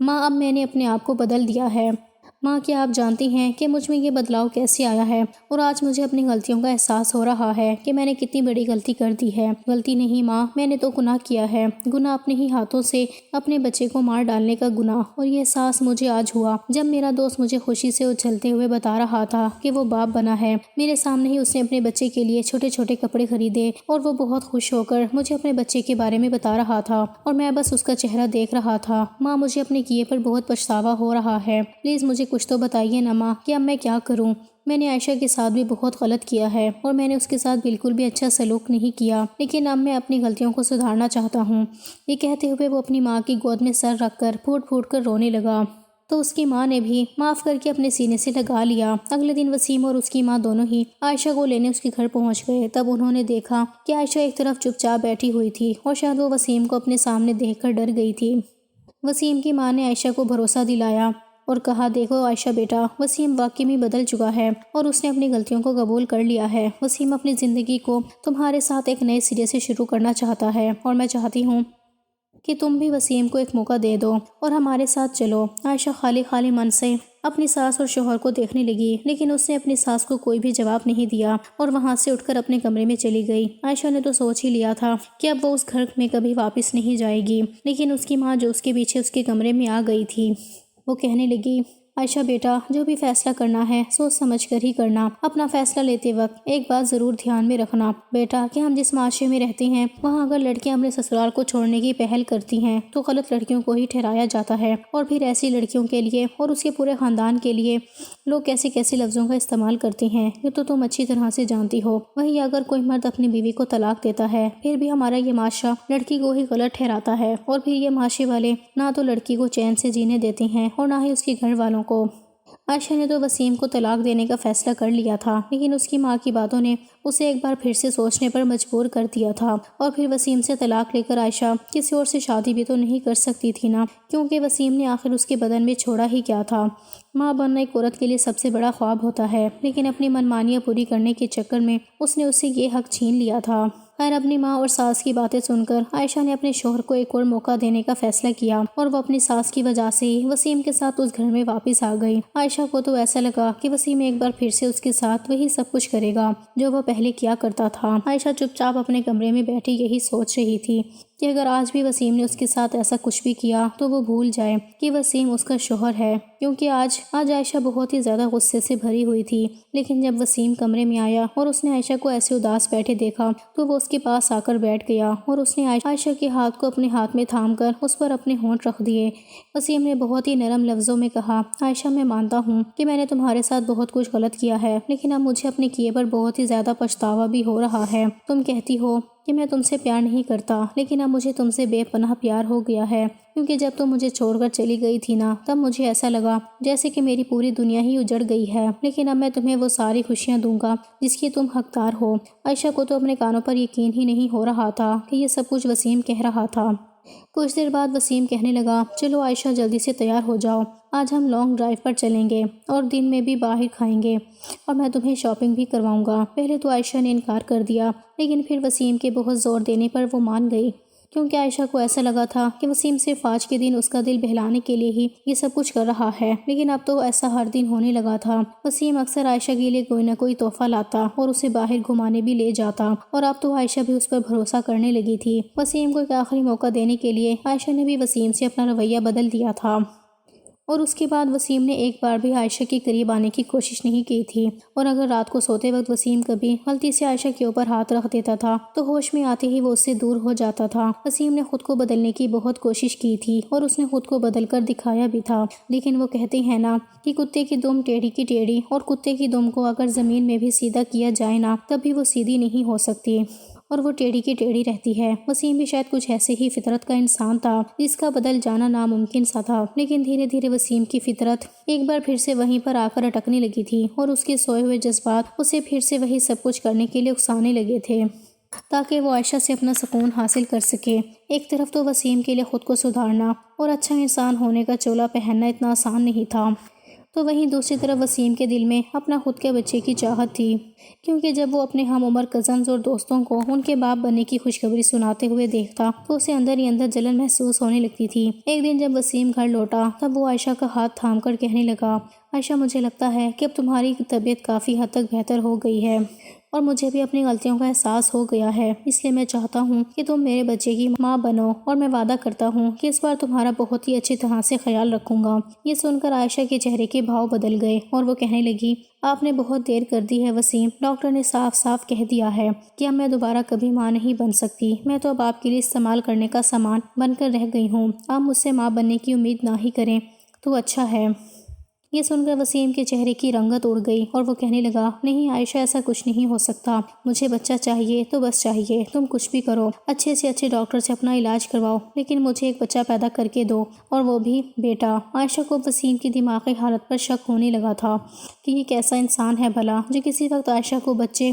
ماں اب میں نے اپنے آپ کو بدل دیا ہے۔ ماں کیا آپ جانتی ہیں کہ مجھ میں یہ بدلاؤ کیسے آیا ہے؟ اور آج مجھے اپنی غلطیوں کا احساس ہو رہا ہے کہ میں نے کتنی بڑی غلطی کر دی ہے۔ غلطی نہیں ماں، میں نے تو گناہ کیا ہے، گناہ اپنے ہی ہاتھوں سے اپنے بچے کو مار ڈالنے کا گناہ، اور یہ احساس مجھے آج ہوا جب میرا دوست مجھے خوشی سے اچھلتے ہوئے بتا رہا تھا کہ وہ باپ بنا ہے۔ میرے سامنے ہی اس نے اپنے بچے کے لیے چھوٹے چھوٹے کپڑے خریدے، اور وہ بہت خوش ہو کر مجھے اپنے بچے کے بارے میں بتا رہا تھا، اور میں بس اس کا چہرہ دیکھ رہا تھا۔ ماں مجھے اپنے کیے پر بہت پچھتاوا ہو رہا ہے، پلیز مجھے کچھ تو بتائیے نا ماں کہ اب میں کیا کروں؟ میں نے عائشہ کے ساتھ بھی بہت غلط کیا ہے، اور میں نے اس کے ساتھ بالکل بھی اچھا سلوک نہیں کیا، لیکن اب میں اپنی غلطیوں کو سدھارنا چاہتا ہوں۔ یہ کہتے ہوئے وہ اپنی ماں کی گود میں سر رکھ کر پھوٹ پھوٹ کر رونے لگا، تو اس کی ماں نے بھی معاف کر کے اپنے سینے سے لگا لیا۔ اگلے دن وسیم اور اس کی ماں دونوں ہی عائشہ کو لینے اس کے گھر پہنچ گئے۔ تب انہوں نے دیکھا کہ عائشہ ایک طرف چپ چاپ بیٹھی ہوئی تھی، اور شاید وہ وسیم کو اپنے سامنے دیکھ کر ڈر گئی تھی۔ وسیم کی ماں نے عائشہ کو بھروسہ دلایا اور کہا، دیکھو عائشہ بیٹا، وسیم واقعی میں بدل چکا ہے اور اس نے اپنی غلطیوں کو قبول کر لیا ہے۔ وسیم اپنی زندگی کو تمہارے ساتھ ایک نئے سرے سے شروع کرنا چاہتا ہے، اور میں چاہتی ہوں کہ تم بھی وسیم کو ایک موقع دے دو اور ہمارے ساتھ چلو۔ عائشہ خالی من سے اپنی ساس اور شوہر کو دیکھنے لگی، لیکن اس نے اپنی ساس کو کوئی بھی جواب نہیں دیا اور وہاں سے اٹھ کر اپنے کمرے میں چلی گئی۔ عائشہ نے تو سوچ ہی لیا تھا کہ اب وہ اس گھر میں کبھی واپس نہیں جائے گی، لیکن اس کی ماں جو اس کے پیچھے اس کے کمرے میں آ گئی تھی، وہ کہنے لگی، عائشہ بیٹا، جو بھی فیصلہ کرنا ہے سوچ سمجھ کر ہی کرنا۔ اپنا فیصلہ لیتے وقت ایک بات ضرور دھیان میں رکھنا بیٹا کہ ہم جس معاشرے میں رہتے ہیں وہاں اگر لڑکیاں اپنے سسرال کو چھوڑنے کی پہل کرتی ہیں تو غلط لڑکیوں کو ہی ٹھہرایا جاتا ہے، اور پھر ایسی لڑکیوں کے لیے اور اس کے پورے خاندان کے لیے لوگ کیسے کیسے لفظوں کا استعمال کرتے ہیں، یہ تو تم اچھی طرح سے جانتی ہو۔ وہیں اگر کوئی مرد اپنی بیوی کو طلاق دیتا ہے پھر بھی ہمارا یہ معاشرہ لڑکی کو ہی غلط ٹھہراتا ہے، اور پھر یہ معاشرے والے نہ تو لڑکی کو چین سے جینے دیتے ہیں اور نہ ہی اس کے گھر والوں کو۔ عائشہ نے تو وسیم کو طلاق دینے کا فیصلہ کر لیا تھا، لیکن اس کی ماں کی باتوں نے اسے ایک بار پھر سے سوچنے پر مجبور کر دیا تھا، اور پھر وسیم سے طلاق لے کر عائشہ کسی اور سے شادی بھی تو نہیں کر سکتی تھی نا، کیونکہ وسیم نے آخر اس کے بدن میں چھوڑا ہی کیا تھا۔ ماں بننا ایک عورت کے لیے سب سے بڑا خواب ہوتا ہے، لیکن اپنی منمانیاں پوری کرنے کے چکر میں اس نے اس سے یہ حق چھین لیا تھا۔ خیر اپنی ماں اور ساس کی باتیں سن کر عائشہ نے اپنے شوہر کو ایک اور موقع دینے کا فیصلہ کیا اور وہ اپنی ساس کی وجہ سے ہی وسیم کے ساتھ اس گھر میں واپس آ گئی۔ عائشہ کو تو ایسا لگا کہ وسیم ایک بار پھر سے اس کے ساتھ وہی سب کچھ کرے گا جو وہ پہلے کیا کرتا تھا۔ عائشہ چپ چاپ اپنے کمرے میں بیٹھی یہی سوچ رہی تھی کہ اگر آج بھی وسیم نے اس کے ساتھ ایسا کچھ بھی کیا تو وہ بھول جائے کہ وسیم اس کا شوہر ہے، کیونکہ آج عائشہ بہت ہی زیادہ غصے سے بھری ہوئی تھی۔ لیکن جب وسیم کمرے میں آیا اور اس نے عائشہ کو ایسے اداس بیٹھے دیکھا تو وہ اس کے پاس آ کر بیٹھ گیا اور اس نے عائشہ کے ہاتھ کو اپنے ہاتھ میں تھام کر اس پر اپنے ہونٹ رکھ دیے۔ وسیم نے بہت ہی نرم لفظوں میں کہا، عائشہ میں مانتا ہوں کہ میں نے تمہارے ساتھ بہت کچھ غلط کیا ہے، لیکن اب مجھے اپنے کیے پر بہت ہی زیادہ پچھتاوا بھی ہو رہا ہے۔ تم کہتی ہو کہ میں تم سے پیار نہیں کرتا، لیکن اب مجھے تم سے بے پناہ پیار ہو گیا ہے، کیونکہ جب تم مجھے چھوڑ کر چلی گئی تھی نا، تب مجھے ایسا لگا جیسے کہ میری پوری دنیا ہی اجڑ گئی ہے، لیکن اب میں تمہیں وہ ساری خوشیاں دوں گا جس کی تم حقدار ہو۔ عائشہ کو تو اپنے کانوں پر یقین ہی نہیں ہو رہا تھا کہ یہ سب کچھ وسیم کہہ رہا تھا۔ کچھ دیر بعد وسیم کہنے لگا، چلو عائشہ جلدی سے تیار ہو جاؤ، آج ہم لانگ ڈرائیو پر چلیں گے اور دن میں بھی باہر کھائیں گے اور میں تمہیں شاپنگ بھی کرواؤں گا۔ پہلے تو عائشہ نے انکار کر دیا، لیکن پھر وسیم کے بہت زور دینے پر وہ مان گئی، کیونکہ عائشہ کو ایسا لگا تھا کہ وسیم صرف آج کے دن اس کا دل بہلانے کے لیے ہی یہ سب کچھ کر رہا ہے، لیکن اب تو ایسا ہر دن ہونے لگا تھا۔ وسیم اکثر عائشہ کے لیے کوئی نہ کوئی تحفہ لاتا اور اسے باہر گھمانے بھی لے جاتا، اور اب تو عائشہ بھی اس پر بھروسہ کرنے لگی تھی۔ وسیم کو ایک آخری موقع دینے کے لیے عائشہ نے بھی وسیم سے اپنا رویہ بدل دیا تھا، اور اس کے بعد وسیم نے ایک بار بھی عائشہ کے قریب آنے کی کوشش نہیں کی تھی، اور اگر رات کو سوتے وقت وسیم کبھی غلطی سے عائشہ کے اوپر ہاتھ رکھ دیتا تھا تو ہوش میں آتے ہی وہ اس سے دور ہو جاتا تھا۔ وسیم نے خود کو بدلنے کی بہت کوشش کی تھی اور اس نے خود کو بدل کر دکھایا بھی تھا، لیکن وہ کہتے ہیں نا کہ کتے کی دم ٹیڑھی کی ٹیڑھی، اور کتے کی دم کو اگر زمین میں بھی سیدھا کیا جائے نا تب بھی وہ سیدھی نہیں ہو سکتی اور وہ ٹیڑھی کی ٹیڑھی رہتی ہے۔ وسیم بھی شاید کچھ ایسے ہی فطرت کا انسان تھا جس کا بدل جانا ناممکن سا تھا، لیکن دھیرے دھیرے وسیم کی فطرت ایک بار پھر سے وہیں پر آ کر اٹکنے لگی تھی اور اس کے سوئے ہوئے جذبات اسے پھر سے وہی سب کچھ کرنے کے لیے اکسانے لگے تھے تاکہ وہ عائشہ سے اپنا سکون حاصل کر سکے۔ ایک طرف تو وسیم کے لیے خود کو سدھارنا اور اچھا انسان ہونے کا چولا پہننا اتنا آسان نہیں تھا، تو وہیں دوسری طرف وسیم کے دل میں اپنا خود کے بچے کی چاہت تھی، کیونکہ جب وہ اپنے ہم عمر کزنز اور دوستوں کو ان کے باپ بننے کی خوشخبری سناتے ہوئے دیکھتا تو اسے اندر ہی اندر جلن محسوس ہونے لگتی تھی۔ ایک دن جب وسیم گھر لوٹا تب وہ عائشہ کا ہاتھ تھام کر کہنے لگا، عائشہ مجھے لگتا ہے کہ اب تمہاری طبیعت کافی حد تک بہتر ہو گئی ہے اور مجھے بھی اپنی غلطیوں کا احساس ہو گیا ہے، اس لیے میں چاہتا ہوں کہ تم میرے بچے کی ماں بنو، اور میں وعدہ کرتا ہوں کہ اس بار تمہارا بہت ہی اچھی طرح سے خیال رکھوں گا۔ یہ سن کر عائشہ کے چہرے کے بھاؤ بدل گئے اور وہ کہنے لگی، آپ نے بہت دیر کر دی ہے وسیم، ڈاکٹر نے صاف صاف کہہ دیا ہے کہ اب میں دوبارہ کبھی ماں نہیں بن سکتی، میں تو اب آپ کے لیے استعمال کرنے کا سامان بن کر رہ گئی ہوں، آپ مجھ سے ماں بننے کی امید نہ ہی کریں تو اچھا ہے۔ یہ سن کر وسیم کے چہرے کی رنگت اڑ گئی اور وہ کہنے لگا، نہیں عائشہ ایسا کچھ نہیں ہو سکتا، مجھے بچہ چاہیے تو بس چاہیے، تم کچھ بھی کرو، اچھے سے اچھے ڈاکٹر سے اپنا علاج کرواؤ، لیکن مجھے ایک بچہ پیدا کر کے دو، اور وہ بھی بیٹا۔ عائشہ کو وسیم کی دماغی حالت پر شک ہونے لگا تھا کہ یہ کیسا انسان ہے بھلا جو کسی وقت عائشہ کو بچے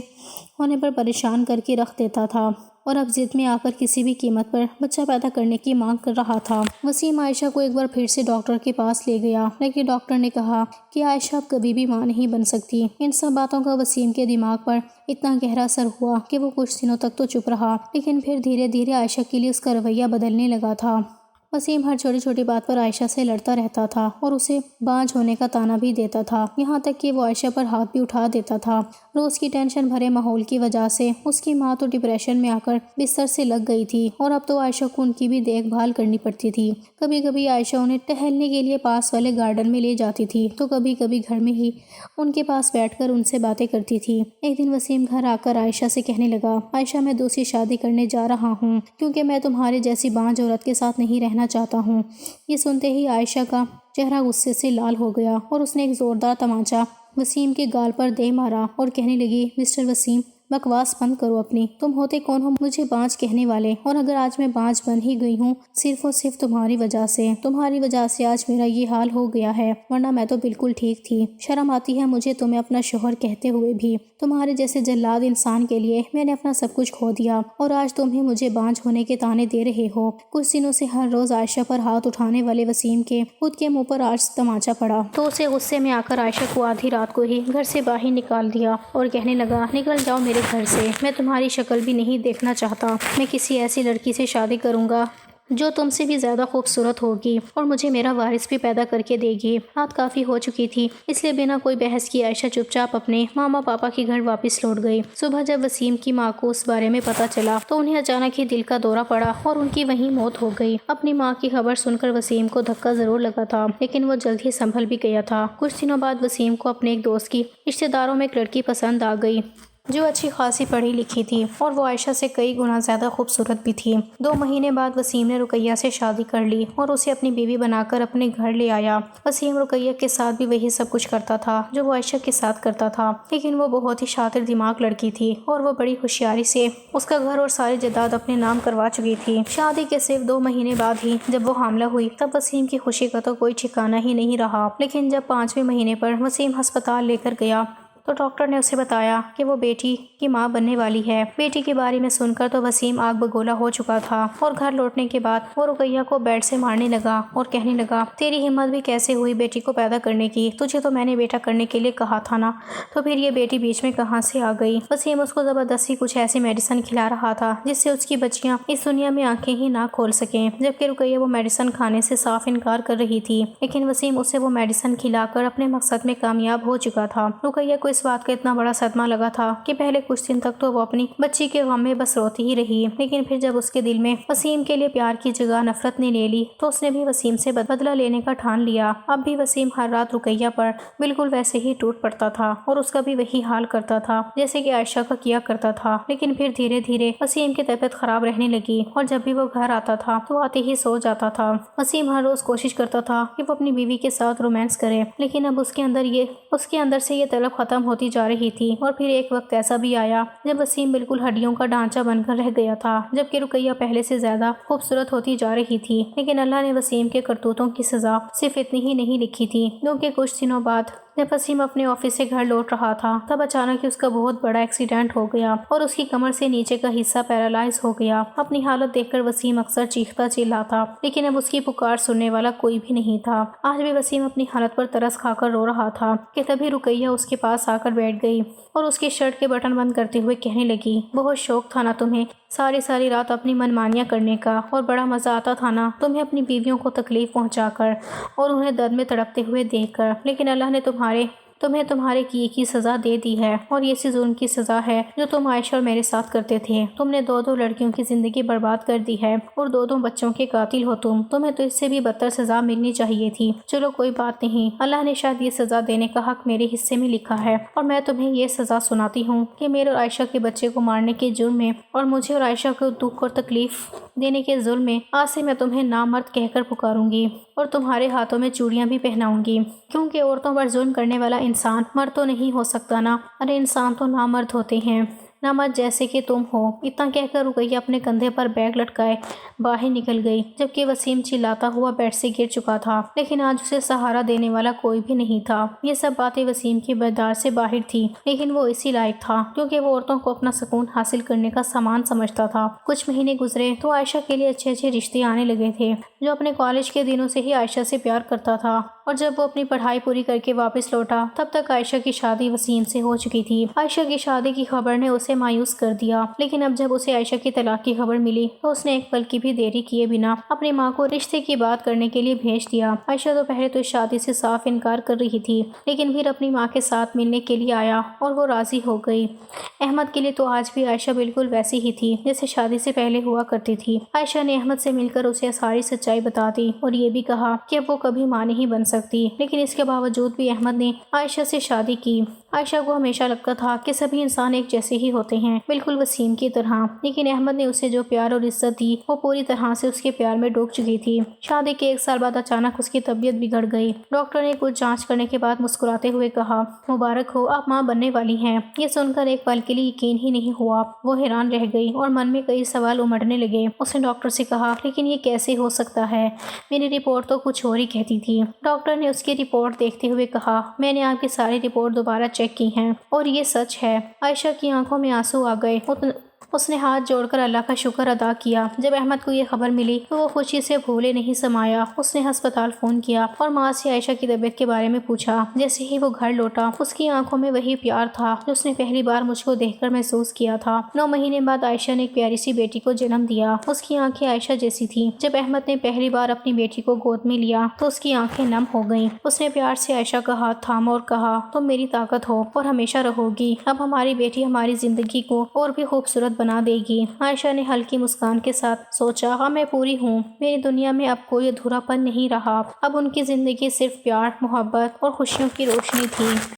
ہونے پر پریشان کر کے رکھ دیتا تھا اور اب ضد میں آ کر کسی بھی قیمت پر بچہ پیدا کرنے کی مانگ کر رہا تھا۔ وسیم عائشہ کو ایک بار پھر سے ڈاکٹر کے پاس لے گیا، لیکن ڈاکٹر نے کہا کہ عائشہ اب کبھی بھی ماں نہیں بن سکتی۔ ان سب باتوں کا وسیم کے دماغ پر اتنا گہرا اثر ہوا کہ وہ کچھ دنوں تک تو چپ رہا، لیکن پھر دھیرے دھیرے عائشہ کے لیے اس کا رویہ بدلنے لگا تھا۔ وسیم ہر چھوٹی چھوٹی بات پر عائشہ سے لڑتا رہتا تھا اور اسے بانجھ ہونے کا طعنہ بھی دیتا تھا، یہاں تک کہ وہ عائشہ پر ہاتھ بھی اٹھا دیتا تھا۔ روز کی ٹینشن بھرے ماحول کی وجہ سے اس کی ماں تو ڈپریشن میں آ کر بستر سے لگ گئی تھی، اور اب تو عائشہ کو ان کی بھی دیکھ بھال کرنی پڑتی تھی۔ کبھی کبھی عائشہ انہیں ٹہلنے کے لیے پاس والے گارڈن میں لے جاتی تھی تو کبھی کبھی گھر میں ہی ان کے پاس بیٹھ کر ان سے باتیں کرتی تھی۔ ایک دن وسیم گھر آ کر عائشہ سے کہنے لگا، عائشہ میں دوسری شادی کرنے جا رہا ہوں کیونکہ میں تمہارے جیسی بانجھ عورت کے ساتھ نہیں رہنا چاہتا ہوں۔ یہ سنتے ہی عائشہ کا چہرہ غصے سے لال ہو گیا اور اس نے ایک زوردار تمانچہ وسیم کے گال پر دے مارا اور کہنے لگی، مسٹر وسیم بکواس بند کرو اپنی، تم ہوتے کون ہو مجھے بانجھ کہنے والے، اور اگر آج میں بانجھ بن ہی گئی ہوں صرف اور صرف تمہاری وجہ سے آج میرا یہ حال ہو گیا ہے، ورنہ میں تو بالکل ٹھیک تھی۔ شرم آتی ہے مجھے تمہیں اپنا شوہر کہتے ہوئے بھی، تمہارے جیسے جلاد انسان کے لیے میں نے اپنا سب کچھ کھو دیا اور آج تمہیں مجھے بانجھ ہونے کے طعنے دے رہے ہو۔ کچھ دنوں سے ہر روز عائشہ پر ہاتھ اٹھانے والے وسیم کے خود کے منہ پر آج تمانچہ پڑا تو اسے غصے میں آ کر عائشہ کو آدھی رات کو ہی گھر سے باہر نکال دیا اور کہنے لگا، نکل جاؤ میرے گھر سے۔ میں تمہاری شکل بھی نہیں دیکھنا چاہتا۔ میں کسی ایسی لڑکی سے شادی کروں گا جو تم سے بھی زیادہ خوبصورت ہوگی اور مجھے میرا وارث بھی پیدا کر کے دے گی۔ رات کافی ہو چکی تھی، اس لیے بنا کوئی بحث کی عائشہ چپ چاپ اپنے ماما پاپا کے گھر واپس لوٹ گئی۔ صبح جب وسیم کی ماں کو اس بارے میں پتہ چلا تو انہیں اچانک ہی دل کا دورہ پڑا اور ان کی وہیں موت ہو گئی۔ اپنی ماں کی خبر سن کر وسیم کو دھکا ضرور لگا تھا، لیکن وہ جلد ہی سنبھل بھی گیا تھا۔ کچھ دنوں بعد وسیم کو اپنے ایک دوست کی رشتہ داروں میں ایک لڑکی پسند آ گئی جو اچھی خاصی پڑھی لکھی تھی اور وہ عائشہ سے کئی گنا زیادہ خوبصورت بھی تھی۔ 2 مہینے بعد وسیم نے رقیہ سے شادی کر لی اور اسے اپنی بیوی بنا کر اپنے گھر لے آیا۔ وسیم رقیہ کے ساتھ بھی وہی سب کچھ کرتا تھا جو وہ عائشہ کے ساتھ کرتا تھا، لیکن وہ بہت ہی شاطر دماغ لڑکی تھی اور وہ بڑی ہوشیاری سے اس کا گھر اور ساری جائیداد اپنے نام کروا چکی تھی۔ شادی کے صرف 2 مہینے بعد ہی جب وہ حاملہ ہوئی تب وسیم کی خوشی کا تو کوئی ٹھکانہ ہی نہیں رہا، لیکن جب 5ویں مہینے پر وسیم ہسپتال لے کر گیا تو ڈاکٹر نے اسے بتایا کہ وہ بیٹی کی ماں بننے والی ہے۔ بیٹی کے بارے میں سن کر تو وسیم آگ بگولا ہو چکا تھا اور گھر لوٹنے کے بعد وہ رقیہ کو بیٹ سے مارنے لگا اور کہنے لگا، تیری ہمت بھی کیسے ہوئی بیٹی کو پیدا کرنے کی؟ تجھے تو میں نے بیٹا کرنے کے لیے کہا تھا نا، تو پھر یہ بیٹی بیچ میں کہاں سے آ گئی؟ وسیم اس کو زبردستی کچھ ایسی میڈیسن کھلا رہا تھا جس سے اس کی بچیاں اس دنیا میں آنکھیں ہی نہ کھول سکیں، جبکہ رقیہ وہ میڈیسن کھانے سے صاف انکار کر رہی تھی، لیکن وسیم اسے وہ میڈیسن کھلا کر اپنے مقصد میں کامیاب ہو چکا تھا۔ رقیہ کو اس بات کا اتنا بڑا صدمہ لگا تھا کہ پہلے کچھ دن تک تو وہ اپنی بچی کے غم میں بس روتی ہی رہی، لیکن پھر جب اس کے دل میں وسیم کے لیے پیار کی جگہ نفرت نے لے لی تو اس نے بھی وسیم سے بدلہ لینے کا ٹھان لیا۔ اب بھی وسیم ہر رات رقیہ پر بالکل ویسے ہی ٹوٹ پڑتا تھا اور اس کا بھی وہی حال کرتا تھا جیسے کہ عائشہ کا کیا کرتا تھا، لیکن پھر دھیرے دھیرے وسیم کی طبیعت خراب رہنے لگی اور جب بھی وہ گھر آتا تھا تو آتے ہی سو جاتا تھا۔ وسیم ہر روز کوشش کرتا تھا کہ وہ اپنی بیوی کے ساتھ رومانس کرے، لیکن اب اس کے اندر سے یہ طلب ختم ہوتی جا رہی تھی۔ اور پھر ایک وقت ایسا بھی آیا جب وسیم بالکل ہڈیوں کا ڈھانچہ بن کر رہ گیا تھا، جبکہ رقیہ پہلے سے زیادہ خوبصورت ہوتی جا رہی تھی، لیکن اللہ نے وسیم کے کرتوتوں کی سزا صرف اتنی ہی نہیں لکھی تھی، کیونکہ کچھ دنوں بعد جب وسیم اپنے آفس سے گھر لوٹ رہا تھا تب اچانک اس کا بہت بڑا ایکسیڈنٹ ہو گیا اور اس کی کمر سے نیچے کا حصہ پیرالائز ہو گیا۔ اپنی حالت دیکھ کر وسیم اکثر چیختا چلاتا، لیکن اب اس کی پکار سننے والا کوئی بھی نہیں تھا۔ آج بھی وسیم اپنی حالت پر ترس کھا کر رو رہا تھا کہ تبھی رقیہ اس کے پاس آ کر بیٹھ گئی اور اس کی شرٹ کے بٹن بند کرتے ہوئے کہنے لگی، بہت شوق تھا نا تمہیں ساری رات اپنی منمانیاں کرنے کا، اور بڑا مزہ آتا تھا نا تمہیں اپنی بیویوں کو تکلیف پہنچا کر اور انہیں درد میں تڑپتے ہوئے دیکھ کر، لیکن اللہ نے تمہیں تمہارے کیے کی سزا دے دی ہے، اور یہ اسی ظلم کی سزا ہے جو تم عائشہ اور میرے ساتھ کرتے تھے۔ تم نے 2 لڑکیوں کی زندگی برباد کر دی ہے اور 2 بچوں کے قاتل ہو تمہیں تو اس سے بھی بدتر سزا ملنی چاہیے تھی۔ چلو کوئی بات نہیں، اللہ نے شاید یہ سزا دینے کا حق میرے حصے میں لکھا ہے، اور میں تمہیں یہ سزا سناتی ہوں کہ میرے اور عائشہ کے بچے کو مارنے کے جرم میں اور مجھے اور عائشہ کو دکھ اور تکلیف دینے کے ظلم میں آج سے میں تمہیں نامرد کہہ کر پکاروں گی اور تمہارے ہاتھوں میں چوڑیاں بھی پہناؤں گی، کیونکہ عورتوں پر ظلم کرنے والا انسان مرد تو نہیں ہو سکتا نا، ارے انسان تو نامرد ہوتے ہیں، نامرد جیسے کہ تم ہو۔ اتنا کہہ کر رقیہ اپنے کندھے پر بیگ لٹکائے باہر نکل گئی، جبکہ وسیم چلاتا ہوا بیڈ سے گر چکا تھا، لیکن آج اسے سہارا دینے والا کوئی بھی نہیں تھا۔ یہ سب باتیں وسیم کی برداشت سے باہر تھی، لیکن وہ اسی لائق تھا کیونکہ وہ عورتوں کو اپنا سکون حاصل کرنے کا سامان سمجھتا تھا۔ کچھ مہینے گزرے تو عائشہ کے لیے اچھے رشتے آنے لگے تھے، جو اپنے کالج کے دنوں سے ہی عائشہ سے پیار کرتا تھا، اور جب وہ اپنی پڑھائی پوری کر کے واپس لوٹا تب تک عائشہ کی شادی وسیم سے ہو چکی تھی۔ عائشہ کی شادی کی خبر نے اسے مایوس کر دیا، لیکن اب جب اسے عائشہ کی طلاق کی خبر ملی تو اس نے ایک پل کی بھی دیری کیے بنا اپنی ماں کو رشتے کی بات کرنے کے لیے بھیج دیا۔ عائشہ تو پہلے تو اس شادی سے صاف انکار کر رہی تھی، لیکن پھر اپنی ماں کے ساتھ ملنے کے لیے آیا اور وہ راضی ہو گئی۔ احمد کے لیے تو آج بھی عائشہ بالکل ویسی ہی تھی جیسے شادی سے پہلے ہوا کرتی تھی۔ عائشہ نے احمد سے مل کر اسے ساری سچائی بتا دی اور یہ بھی کہا کہ اب وہ کبھی ماں نہیں بن سکتی، لیکن اس کے باوجود بھی احمد نے عائشہ سے شادی کی۔ عائشہ کو ہمیشہ لگتا تھا کہ سبھی انسان ایک جیسے ہی ہوتے ہیں، بالکل وسیم کی طرح، لیکن احمد نے اسے جو پیار اور عزت دی وہ پوری طرح سے اس کے پیار میں ڈوب چکی تھی۔ شادی کے 1 سال بعد اچانک اس کی طبیعت بگڑ گئی۔ ڈاکٹر نے کچھ جانچ کرنے کے بعد مسکراتے ہوئے کہا، مبارک ہو، آپ ماں بننے والی ہیں۔ یہ سن کر ایک پل کے لیے یقین ہی نہیں ہوا، وہ حیران رہ گئی اور من میں کئی سوال امڑنے لگے۔ اس نے ڈاکٹر سے کہا، لیکن یہ کیسے ہو سکتا ہے؟ میری رپورٹ تو کچھ اور ہی کہتی تھی۔ ڈاکٹر نے اس کی رپورٹ دیکھتے ہوئے کہا، میں نے آپ کی ساری رپورٹ دوبارہ چیک کی ہیں اور یہ سچ ہے۔ عائشہ کی آنکھوں میں آنسو آ گئے۔ اس نے ہاتھ جوڑ کر اللہ کا شکر ادا کیا۔ جب احمد کو یہ خبر ملی تو وہ خوشی سے بھولے نہیں سمایا۔ اس نے ہسپتال فون کیا اور ماں سے عائشہ کی طبیعت کے بارے میں پوچھا۔ جیسے ہی وہ گھر لوٹا اس کی آنکھوں میں وہی پیار تھا جو اس نے پہلی بار مجھ کو دیکھ کر محسوس کیا تھا۔ 9 مہینے بعد عائشہ نے ایک پیاری سی بیٹی کو جنم دیا۔ اس کی آنکھیں عائشہ جیسی تھیں۔ جب احمد نے پہلی بار اپنی بیٹی کو گود میں لیا تو اس کی آنکھیں نم ہو گئیں۔ اس نے پیار سے عائشہ کا ہاتھ تھاما اور کہا، تم میری طاقت ہو اور ہمیشہ رہو گی۔ اب ہماری بیٹی ہماری زندگی کو اور بھی خوبصورت بنا دے گی۔ عائشہ نے ہلکی مسکان کے ساتھ سوچا، اب میں پوری ہوں۔ میری دنیا میں اب کوئی ادھورا پن نہیں رہا۔ اب ان کی زندگی صرف پیار، محبت اور خوشیوں کی روشنی تھی۔